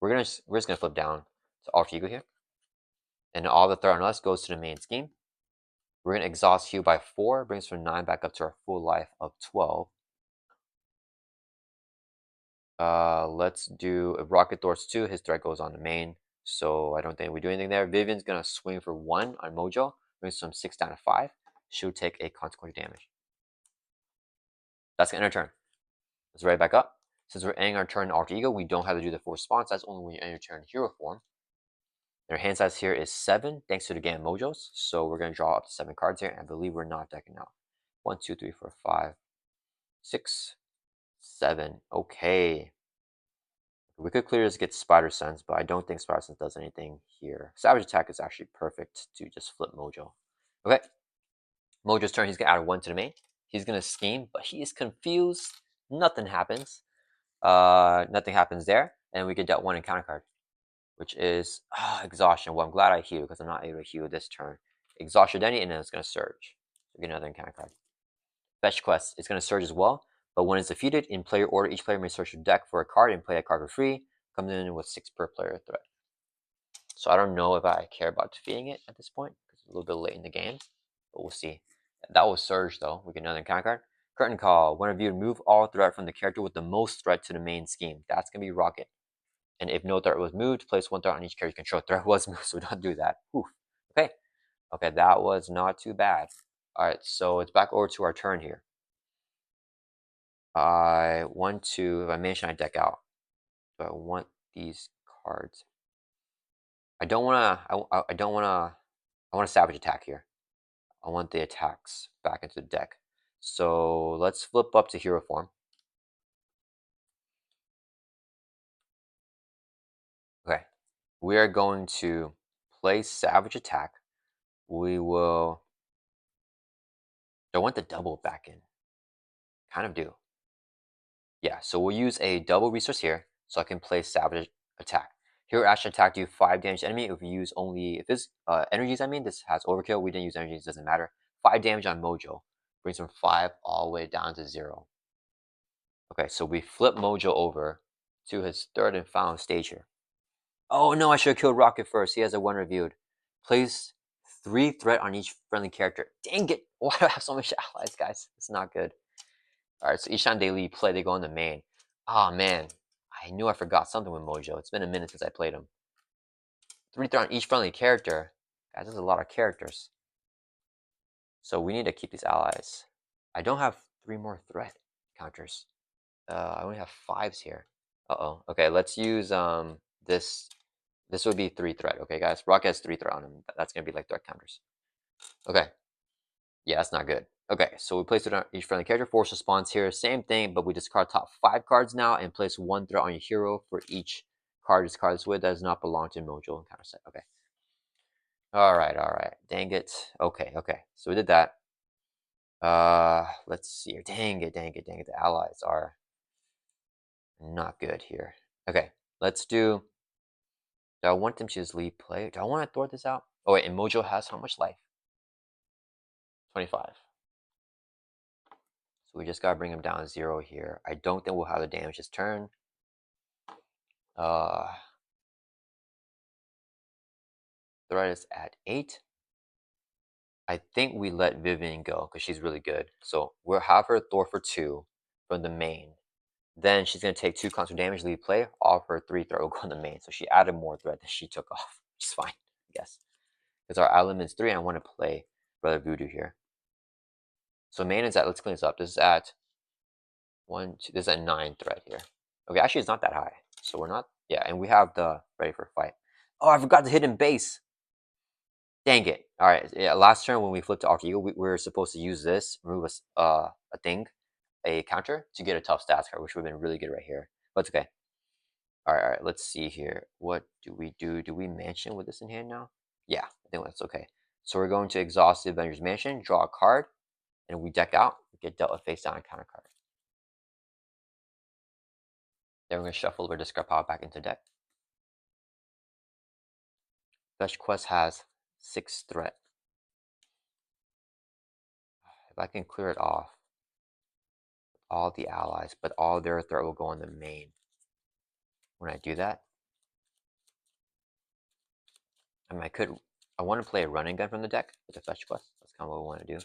We're just gonna flip down to alter ego here, and all the threat on us goes to the main scheme. We're gonna exhaust heal by 4, brings from 9 back up to our full life of 12. Let's do if Rocket Thor's 2, his threat goes on the main, so I don't think we do anything there. Vivian's gonna swing for 1 on Mojo, brings from 6 down to 5. She'll take a consequential damage. That's gonna end our turn. Let's right back up. Since we're ending our turn in alter ego, we don't have to do the 4 response. That's only when you end your turn in hero form. Their hand size here is 7, thanks to the game Mojos. So we're going to draw up to 7 cards here, and I believe we're not decking out. 1, 2, 3, 4, 5, 6, 7. Okay. We could clear this, get Spider Sense, but I don't think Spider Sense does anything here. Savage Attack is actually perfect to just flip Mojo. Okay. Mojo's turn, he's going to add 1 to the main. He's going to scheme, but he is confused. Nothing happens. Nothing happens there, and we get that 1 encounter card, which is exhaustion. Well, I'm glad I heal because I'm not able to heal this turn. Exhaust your identity, and then it's going to surge. So get another encounter card. Fetch quest. It's going to surge as well, but when it's defeated in player order, each player may search your deck for a card and play a card for free. Comes in with 6 per player threat. So I don't know if I care about defeating it at this point because it's a little bit late in the game, but we'll see. That was surge though. We get another encounter card. Curtain call. One of you remove all threat from the character with the most threat to the main scheme. That's going to be Rocket. And if no threat was moved, place 1 threat on each character you control. Threat was moved, so don't do that. Oof. Okay. Okay, that was not too bad. Alright, so it's back over to our turn here. I want to, if I mention I deck out, do I want these cards? I don't wanna. I don't wanna. I want a savage attack here. I want the attacks back into the deck. So let's flip up to hero form. Okay, we are going to play savage attack. We will. Do I want the double back in? Kind of do. Yeah, so we'll use a double resource here, so I can play savage attack. Hero action attack do 5 damage to enemy if we use only if this energies. I mean, this has overkill. We didn't use energies, doesn't matter. 5 damage on Mojo brings from 5 all the way down to 0. Okay, so we flip Mojo over to his third and final stage here. Oh no, I should have killed Rocket first. He has a 1 reviewed. Place 3 threat on each friendly character. Dang it! Why do I have so much allies, guys? It's not good. Alright, so each time they leave play, they go in the main. Ah, man. I knew I forgot something with Mojo. It's been a minute since I played him. 3 threat on each friendly character. Guys, that's a lot of characters. So we need to keep these allies. I don't have 3 more threat counters. I only have 5s here. Uh-oh. Okay, let's use this. This would be 3 threat, okay, guys? Rocket has 3 threat on him. That's gonna be like threat counters. Okay. Yeah, that's not good. Okay, so we place it on each friendly character. Force response here. Same thing, but we discard top 5 cards now and place 1 threat on your hero for each card discarded with that does not belong to Mojo and counter set. Okay. Alright. Dang it. Okay. So we did that. Let's see here. Dang it. The allies are not good here. Okay, let's do. Do I want them to just leave play? Do I want to throw this out? Oh wait, and Mojo has how much life? 25. So we just gotta bring him down to 0 here. I don't think we'll have the damage this turn. Threat is at 8. I think we let Vivian go because she's really good. So we'll have her Thor for 2 from the main. Then she's gonna take 2 constant damage, leave play. All of her 3 threat will go in the main. So she added more threat than she took off, which is fine, I guess. Because our element's 3 and I want to play Brother Voodoo here. So main is at, let's clean this up. This is at 1, 2, this is at 9 threat here. Okay, actually it's not that high. So we're not, yeah, and we have the ready for fight. Oh, I forgot to hit him base. Dang it. All right, yeah, last turn when we flipped to Alter Ego, we were supposed to use this, remove a thing, a counter, to get a tough stats card, which would have been really good right here. But it's okay. All right, let's see here. What do we do? Do we mansion with this in hand now? Yeah, I think that's okay. So we're going to exhaust the Avengers Mansion, draw a card, and we deck out, we get dealt a face down counter card. Then we're going to shuffle or discard power back into deck. Fetch Quest has 6 threat. If I can clear it off, all the allies, but all their threat will go on the main. When I do that, I want to play a running gun from the deck with the Fetch Quest. That's kind of what we want to do.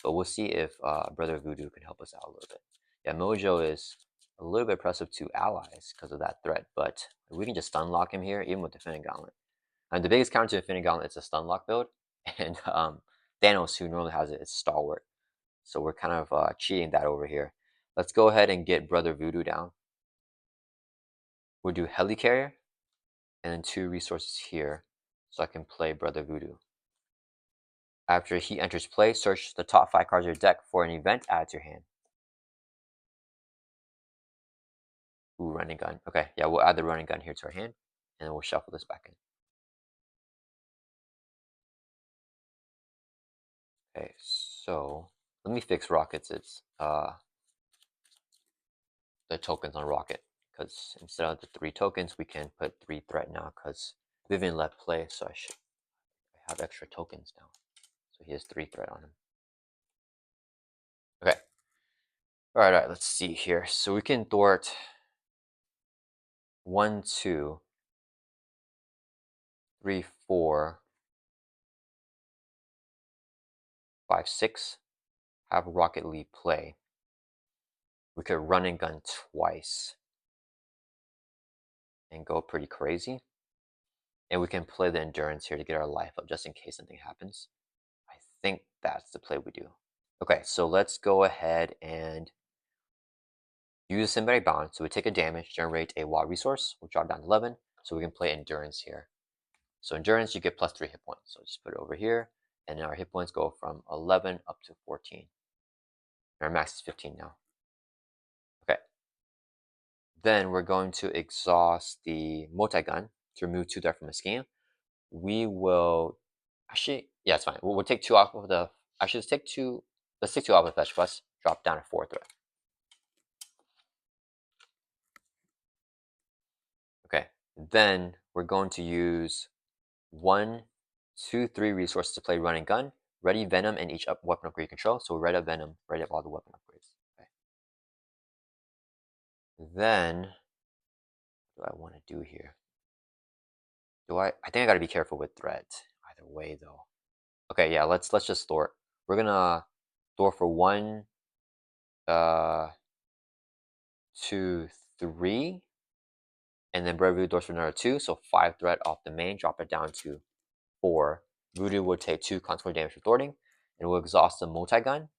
But we'll see if Brother Voodoo can help us out a little bit. Yeah, Mojo is a little bit oppressive to allies because of that threat, but we can just stun lock him here, even with Infinite Gauntlet. And the biggest counter to Infinite Gauntlet is a stun lock build, and Thanos, who normally has it, is Stalwart. So we're kind of cheating that over here. Let's go ahead and get Brother Voodoo down. We'll do Helicarrier, and then 2 resources here, so I can play Brother Voodoo. After he enters play, search the top 5 cards of your deck for an event added to your hand. Ooh, running gun. Okay, yeah, we'll add the running gun here to our hand, and then we'll shuffle this back in. Okay, so let me fix Rockets. It's the tokens on Rocket, because instead of the 3 tokens, we can put 3 threat now, because Vivian left play, so I have extra tokens now. So he has 3 threat on him. Okay. Alright, let's see here. So we can thwart 1, 2, 3, 4, 5, 6. Have Rocket League play. We could run and gun twice and go pretty crazy. And we can play the endurance here to get our life up just in case something happens. I think that's the play we do. Okay, so let's go ahead and use a symbiotic bond. So we take a damage, generate a wild resource, we'll drop down to 11, so we can play endurance here. So endurance, you get plus 3 hit points. So just put it over here, and our hit points go from 11 up to 14. Our max is 15 now. Okay. Then we're going to exhaust the mulligan to remove 2 threat from the scheme. We will actually, yeah, it's fine. We'll take 2 off of the. Actually, let's take 2. Let's take 2 off of the fetch quest. Drop down to 4 threat. Okay. Then we're going to use 1, 2, 3 resources to play run and gun. Ready Venom and each weapon upgrade you control. So we'll ready up Venom, ready up all the weapon upgrades. Okay. Then, what do I want to do here? I think I gotta be careful with threat. Either way though. Okay, yeah, let's just store it. We're gonna store for 1, 2, 3, and then Brave Voodoo doors for another 2, so 5 threat off the main, drop it down to 4. Voodoo will take 2 consequent damage for thwarting, and we'll exhaust the mulligan.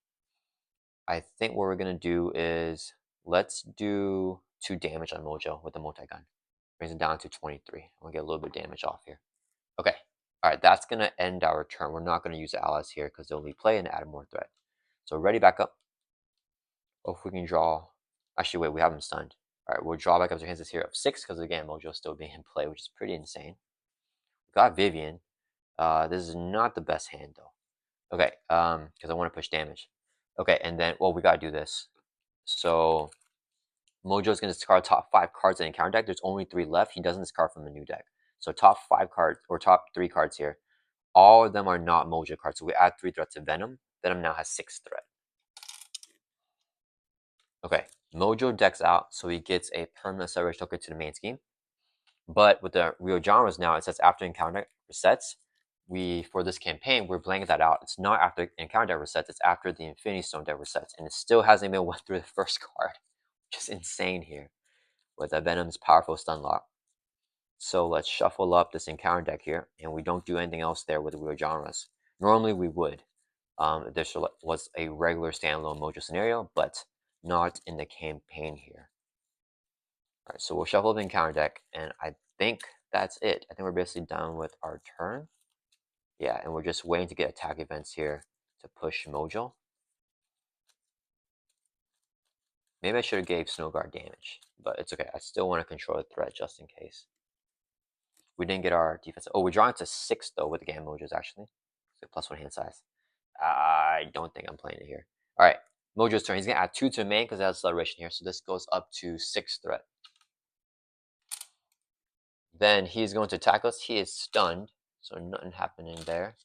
I think what we're gonna do is let's do 2 damage on Mojo with the mulligan. Brings it down to 23. I'm gonna get a little bit of damage off here. Okay. Alright, that's gonna end our turn. We're not gonna use the allies here because they'll replay and add more threat. So ready back up. Oh, if we can draw. Actually, wait, we have him stunned. Alright, we'll draw back up to hands here of 6 because again, Mojo's still being in play, which is pretty insane. We got Vivian. This is not the best hand though. Okay, because I want to push damage. Okay, and then we gotta do this. So Mojo's gonna discard top 5 cards in the encounter deck. There's only 3 left. He doesn't discard from the new deck. So top 5 cards or top 3 cards here. All of them are not Mojo cards. So we add 3 threat to Venom. Venom now has 6 threat. Okay, Mojo decks out, so he gets a permanent acceleration token to the main scheme. But with the real genres now, it says after encounter resets. For this campaign, we're blanking that out. It's not after encounter deck resets, it's after the Infinity Stone deck resets. And it still hasn't even went through the first card. Which is insane here. With Venom's powerful stun lock. So let's shuffle up this encounter deck here, and we don't do anything else there with the real genres. Normally we would. If this was a regular standalone Mojo scenario, but not in the campaign here. Alright, so we'll shuffle the encounter deck, and I think that's it. I think we're basically done with our turn. Yeah, and we're just waiting to get attack events here to push Mojo. Maybe I should have gave Snowguard damage, but it's okay. I still want to control the threat just in case. We didn't get our defense. Oh, we're drawing to 6 though with the game Mojos actually. So +1 hand size. I don't think I'm playing it here. All right, Mojo's turn. He's gonna add 2 to main because it has acceleration here. So this goes up to 6 threat. Then he's going to attack us. He is stunned, so nothing happening there.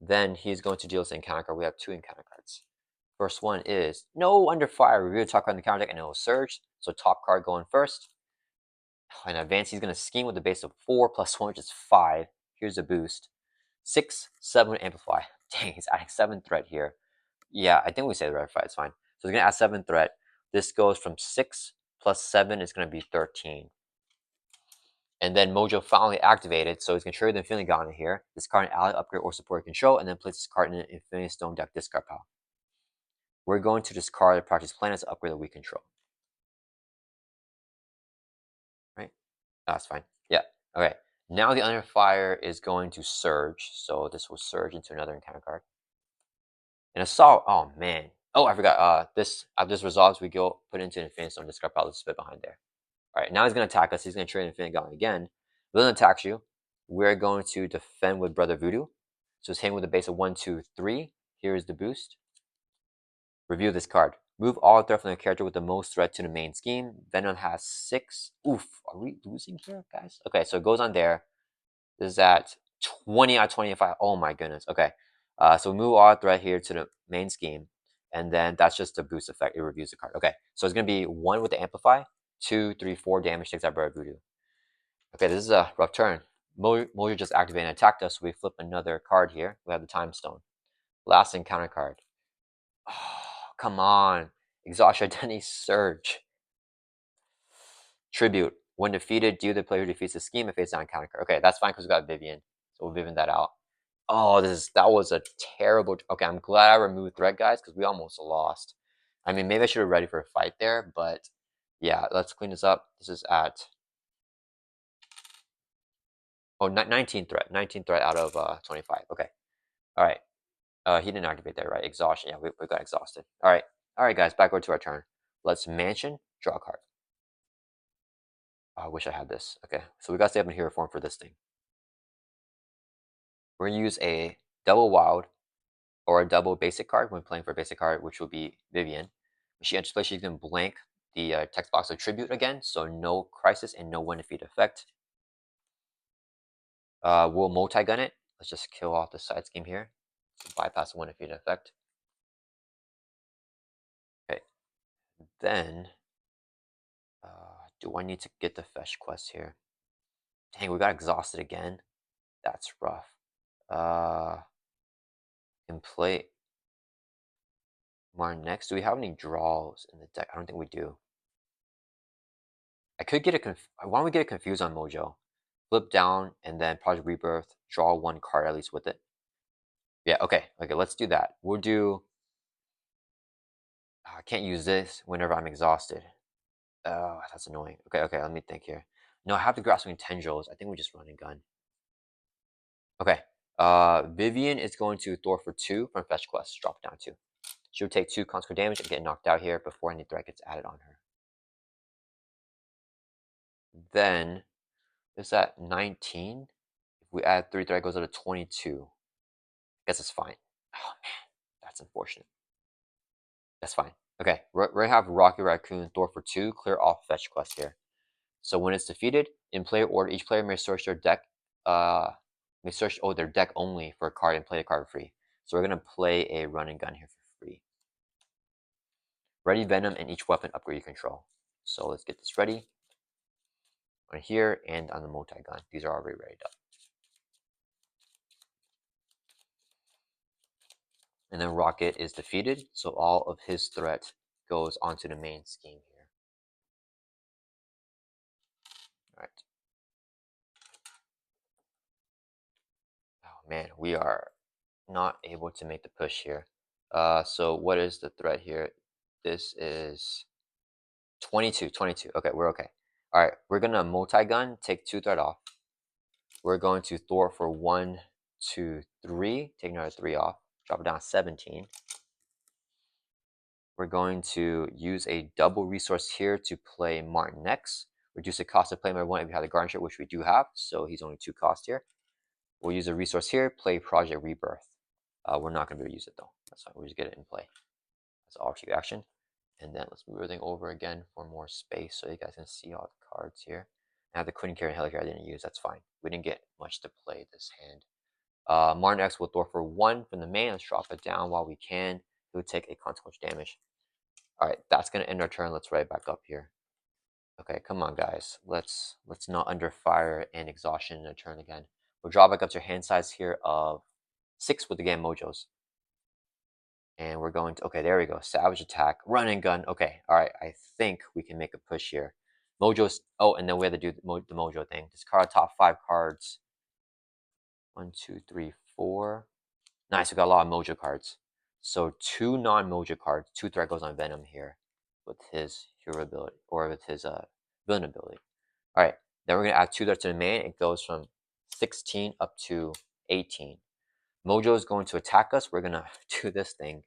Then he's going to deal us an encounter card. We have 2 encounter cards. First one is no under fire. Review the top card in the counter deck and it will surge. So top card going first. In advance, he's going to scheme with a base of 4 +1, which is 5. Here's a boost. 6, 7 amplify. Dang, he's adding 7 threat here. Yeah, I think we say the right fight. It's fine. So he's going to add 7 threat. This goes from 6 plus 7 is going to be 13. And then Mojo finally activated, so he's going to trigger the Infinity Gauntlet here. Discard an ally, upgrade, or support control, and then place this card in an Infinity Stone deck discard pile. We're going to discard the practice planets to upgrade that we control. Right? Oh, that's fine. Yeah. Okay. Now the Under Fire is going to surge, so this will surge into another encounter card. And Assault, oh man. Oh, I forgot. This after this resolves, we go put it into Infinity Stone discard pile. This bit behind there. Alright, now he's going to attack us. He's going to trade Infinite Gauntlet again. If he attacks you, we're going to defend with Brother Voodoo. So it's hitting with a base of 1, 2, 3. Here's the boost. Review this card. Move all threat from the character with the most threat to the main scheme. Venom has 6. Oof, are we losing here, guys? Okay, so it goes on there. This is at 20 out of 25. Oh my goodness. Okay, so move all threat here to the main scheme. And then that's just a boost effect. It reviews the card. Okay, so it's going to be 1 with the Amplify. 2, 3, 4 damage takes out Brother Voodoo. Okay, this is a rough turn. Mojo just activated and attacked us, so we flip another card here. We have the Time Stone. Last encounter card. Oh, come on. Exhaust your Identity Surge. Tribute. When defeated, deal the player who defeats the scheme and face down encounter card. Okay, that's fine because we got Vivian. So we'll Vivian that out. Oh, that was a terrible... Okay, I'm glad I removed threat, guys, because we almost lost. I mean, maybe I should have ready for a fight there, but... Yeah, let's clean this up. This is at Oh, 19 threat. 19 threat out of 25. Okay. All right. He didn't activate that, right? Exhaustion. Yeah, we got exhausted. All right. All right, guys. Back over to our turn. Let's mansion. Draw a card. Oh, I wish I had this. Okay. So we got to stay up in hero form for this thing. We're going to use a double wild or a double basic card when playing for a basic card, which will be Vivian. When she enters play, she can blank the text box of tribute again, so no crisis and no one defeat effect. We'll multi-gun it. Let's just kill off the side scheme here. So bypass one defeat effect. Okay. Then, do I need to get the fetch quest here? Dang, we got exhausted again. That's rough. Can play Mar next. Do we have any draws in the deck? I don't think we do. I could get it. Why don't we get it confused on Mojo? Flip down and then Project Rebirth. Draw one card at least with it. Yeah. Okay. Okay. Let's do that. We'll do. I can't use this whenever I'm exhausted. Oh, that's annoying. Okay. Okay. Let me think here. No, I have the grasping tendrils. I think we just run and gun. Okay. Vivian is going to Thor for 2 from Fetch Quest. Drop it down 2. She would take 2 consequent damage and get knocked out here before any threat gets added on her. Then, is that 19? If we add 3 threat, it goes up to 22. I guess it's fine. Oh man, that's unfortunate. That's fine. Okay, we're gonna have Rocky Raccoon Thor for 2, clear off Fetch Quest here. So when it's defeated, in player order, each player may search their deck, their deck only for a card and play the card for free. So we're gonna play a run and gun here for free. Ready Venom and each weapon upgrade you control. So let's get this ready. On here and on the multi-gun. These are already ready up. And then Rocket is defeated, so all of his threat goes onto the main scheme here. Alright. Oh man, we are not able to make the push here. So what is the threat here? This is 22. Okay, we're okay. Alright, we're gonna multi-gun, take 2 threat off. We're going to Thor for 1, 2, 3, take another 3 off, drop it down 17. We're going to use a double resource here to play Martin next. Reduce the cost of play by 1 if you have the Garniture, which we do have, so he's only 2 cost here. We'll use a resource here, play Project Rebirth. We're not going to be able to use it though. That's fine, we'll just get it in play. That's all to action. And then let's move everything over again for more space so you guys can see all the cards here. I have the Queen Carry and Helicarrier I didn't use, that's fine. We didn't get much to play this hand. Martin X will Thor for 1 from the main. Let's drop it down while we can. He'll take a consequential damage. Alright, that's going to end our turn. Let's write back up here. Okay, come on, guys. Let's not under fire and exhaustion in a turn again. We'll draw back up to your hand size here of 6 with the game Mojos. And we're going to, okay, there we go. Savage attack, run and gun. Okay, alright, I think we can make a push here. Mojos, oh, and then we have to do the Mojo thing. Discard top 5 cards. 1, 2, 3, 4. Nice, we got a lot of Mojo cards. So 2 non-Mojo cards, 2 threat goes on Venom here with his hero ability, or with his villain ability. Alright, then we're going to add 2 threats to the main. It goes from 16 up to 18. Mojo is going to attack us. We're going to do this thing.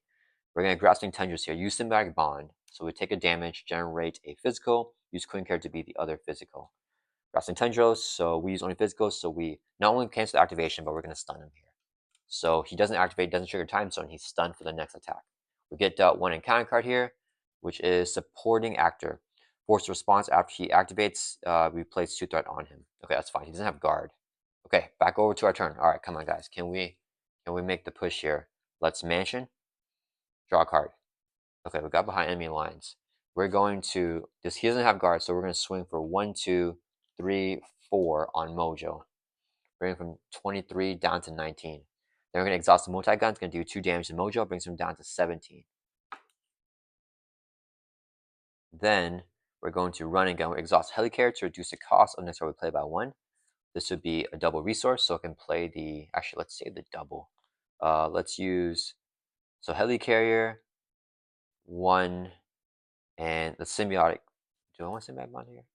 We're going to Grasping Tendrils here. Use Symbiotic Bond. So we take a damage, generate a physical, use Queen Card to be the other physical. Grasping Tendrils, so we use only physicals, so we not only cancel the activation, but we're going to stun him here. So he doesn't activate, doesn't trigger Time Stone, he's stunned for the next attack. We get dealt 1 encounter card here, which is Supporting Actor. Force response after he activates, we place 2 threat on him. Okay, that's fine. He doesn't have guard. Okay, back over to our turn. Alright, come on guys. Can we make the push here? Let's mansion. Draw a card. Okay, we got behind enemy lines. We're going to he doesn't have guard, so we're gonna swing for 1, 2, 3, 4 on Mojo. Bring him from 23 down to 19. Then we're going to exhaust the multi-gun. It's going to do 2 damage to Mojo. Brings him down to 17. Then we're going to run and gun. We exhaust Helicarrier to reduce the cost of next card we play by 1. This would be a double resource, so it can play the... Actually, let's save the double. Let's use... So Helicarrier, 1, and the Symbiotic... Do I want Symbiotic Bond here?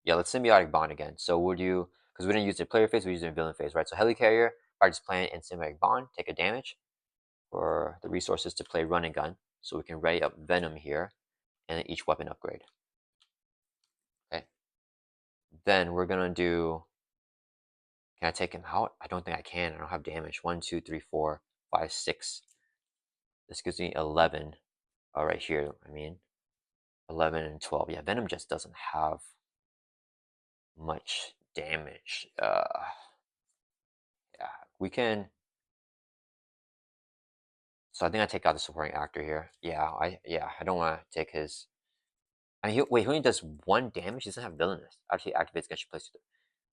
Yeah, let's symbiotic bond again. So we'll do, because we didn't use the player phase, we used the villain phase, right? So helicarrier, I just play in symbiotic bond, take a damage for the resources to play run and gun. So we can ready up Venom here and each weapon upgrade. Okay. Then we're gonna do, can I take him out? I don't think I can. I don't have damage. 1, 2, 3, 4, 5, 6. This gives me 11. Oh, right here, I mean. 11 and 12. Yeah, Venom just doesn't have much damage. Yeah, we can. So I think I take out the supporting actor here. Yeah, I don't want to take his. I mean, wait, he only does 1 damage. He doesn't have villainous. Actually, activates gets you placed.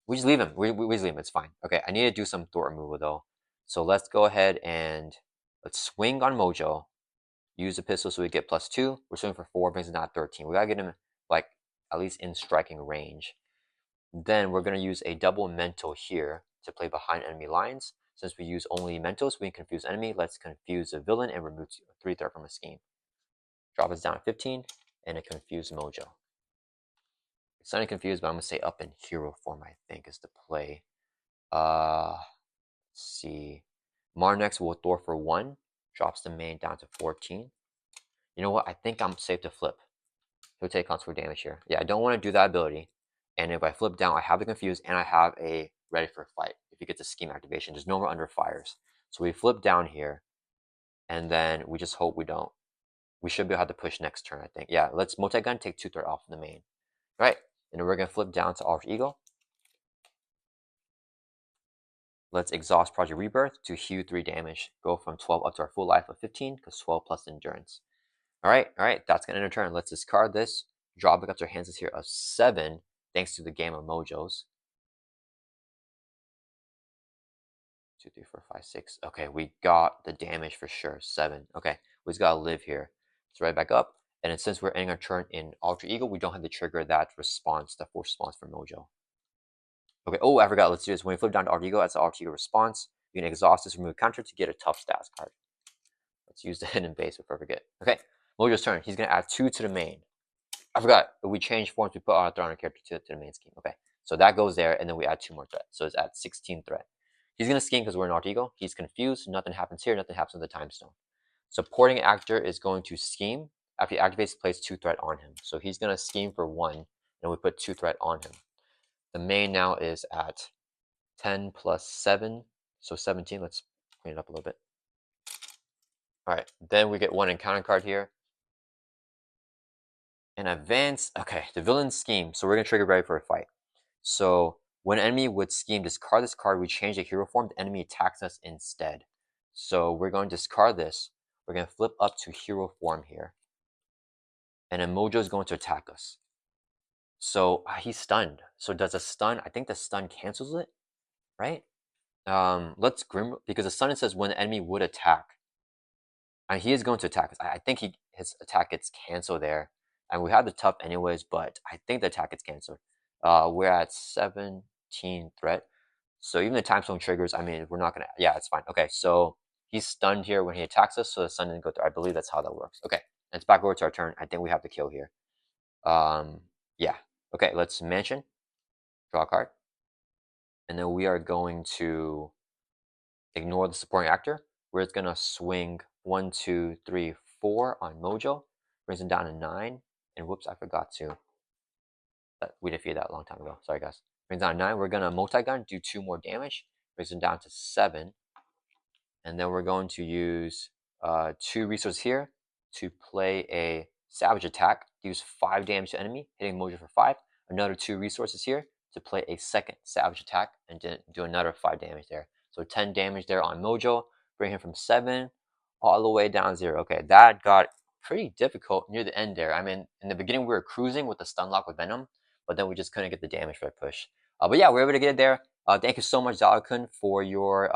We just leave him. We just leave him. It's fine. Okay, I need to do some thought removal though. So let's go ahead and let's swing on Mojo. Use the pistol so we get +2. We're swinging for 4, brings it down to 13. We gotta get him like at least in striking range. Then we're gonna use a double mental here to play behind enemy lines. Since we use only mentals, we can confuse enemy. Let's confuse the villain and remove 3 threat from a scheme. Drop us down to 15 and a confused Mojo. It's not confused, but I'm gonna say up in hero form. I think is the play. Let's see. Marnex will Thor for 1. Drops the main down to 14. You know what? I think I'm safe to flip. He'll take consequent damage here. Yeah, I don't want to do that ability. And if I flip down, I have the confuse and I have a ready for fight. If he gets a scheme activation, there's no more under fires. So we flip down here, and then we just hope we don't. We should be able to push next turn, I think. Yeah, let's multi-gun, take 2 threat off the main. All right, and then we're gonna flip down to Alter Ego. Let's exhaust Project Rebirth to heal 3 damage. Go from 12 up to our full life of 15, because 12 plus endurance. All right, that's gonna end our turn. Let's discard this. Draw back up to our hands here of 7, thanks to the game of Mojos. 2, 3, 4, 5, 6. Okay, we got the damage for sure. 7. Okay, we just gotta live here. Let's right back up. And then since we're ending our turn in Alter Ego, we don't have to trigger that response, that force response for Mojo. Okay, oh, I forgot. Let's do this. When we flip down to Alter Ego, that's the Alter Ego response. You can exhaust this, remove counter to get a tough stats card. Let's use the hidden base before I forget. Okay, Mojo's turn. He's gonna add 2 to the main. I forgot. We change forms. We put our Throne character to the main scheme. Okay, so that goes there, and then we add 2 more threat. So it's at 16 threat. He's gonna scheme because we're in Alter Ego. He's confused. Nothing happens here. Nothing happens with the time stone. Supporting actor is going to scheme. After he activates, place 2 threat on him. So he's gonna scheme for 1, and we put 2 threat on him. The main now is at 10 plus 7, so 17. Let's clean it up a little bit. All right, then we get 1 encounter card here. And advance. Okay, the villain scheme. So we're gonna trigger ready for a fight. So when an enemy would scheme, discard this card, we change the hero form, the enemy attacks us instead. So we're going to discard this. We're going to flip up to hero form here. And then Mojo is going to attack us. So he's stunned. So does a stun, I think the stun cancels it, right? Let's Grim, because the stun says when the enemy would attack. And he is going to attack us. I think his attack gets canceled there. And we have the tough anyways, but I think the attack gets canceled. We're at 17 threat. So even the time zone triggers, I mean, we're not going to, yeah, it's fine. Okay, so he's stunned here when he attacks us, so the stun didn't go through. I believe that's how that works. Okay, it's back over to our turn. I think we have the kill here. Yeah. Okay, let's mention, draw a card. And then we are going to ignore the supporting actor. We're just going to swing 1, 2, 3, 4 on Mojo. Brings him down to 9. And whoops, I forgot to. We defeated that a long time ago. Sorry, guys. Brings down to 9. We're going to multi-gun, do 2 more damage. Brings him down to 7. And then we're going to use 2 resources here to play a Savage Attack. Use 5 damage to enemy, hitting Mojo for 5. Another 2 resources here to play a second Savage Attack and do another 5 damage there. So 10 damage there on Mojo. Bring him from 7 all the way down 0. Okay, that got pretty difficult near the end there. I mean, in the beginning we were cruising with the stun lock with Venom, but then we just couldn't get the damage for a push. But yeah, we were able to get it there. Thank you so much, Zylokun, for your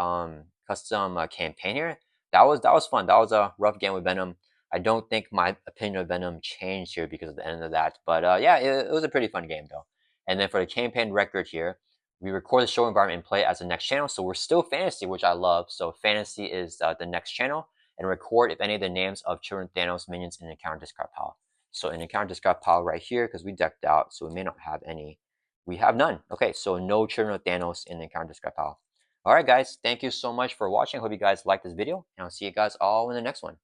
custom campaign here. That was fun. That was a rough game with Venom. I don't think my opinion of Venom changed here because of the end of that. But yeah, it was a pretty fun game though. And then for the campaign record here, we record the show environment and play it as the next channel. So we're still fantasy, which I love. So fantasy is the next channel, and record if any of the names of Children of Thanos minions in the encounter discard pile. So in the encounter discard pile right here, because we decked out, so we may not have any. We have none. Okay, so no Children of Thanos in the encounter discard pile. Alright guys, thank you so much for watching. I hope you guys liked this video, and I'll see you guys all in the next one.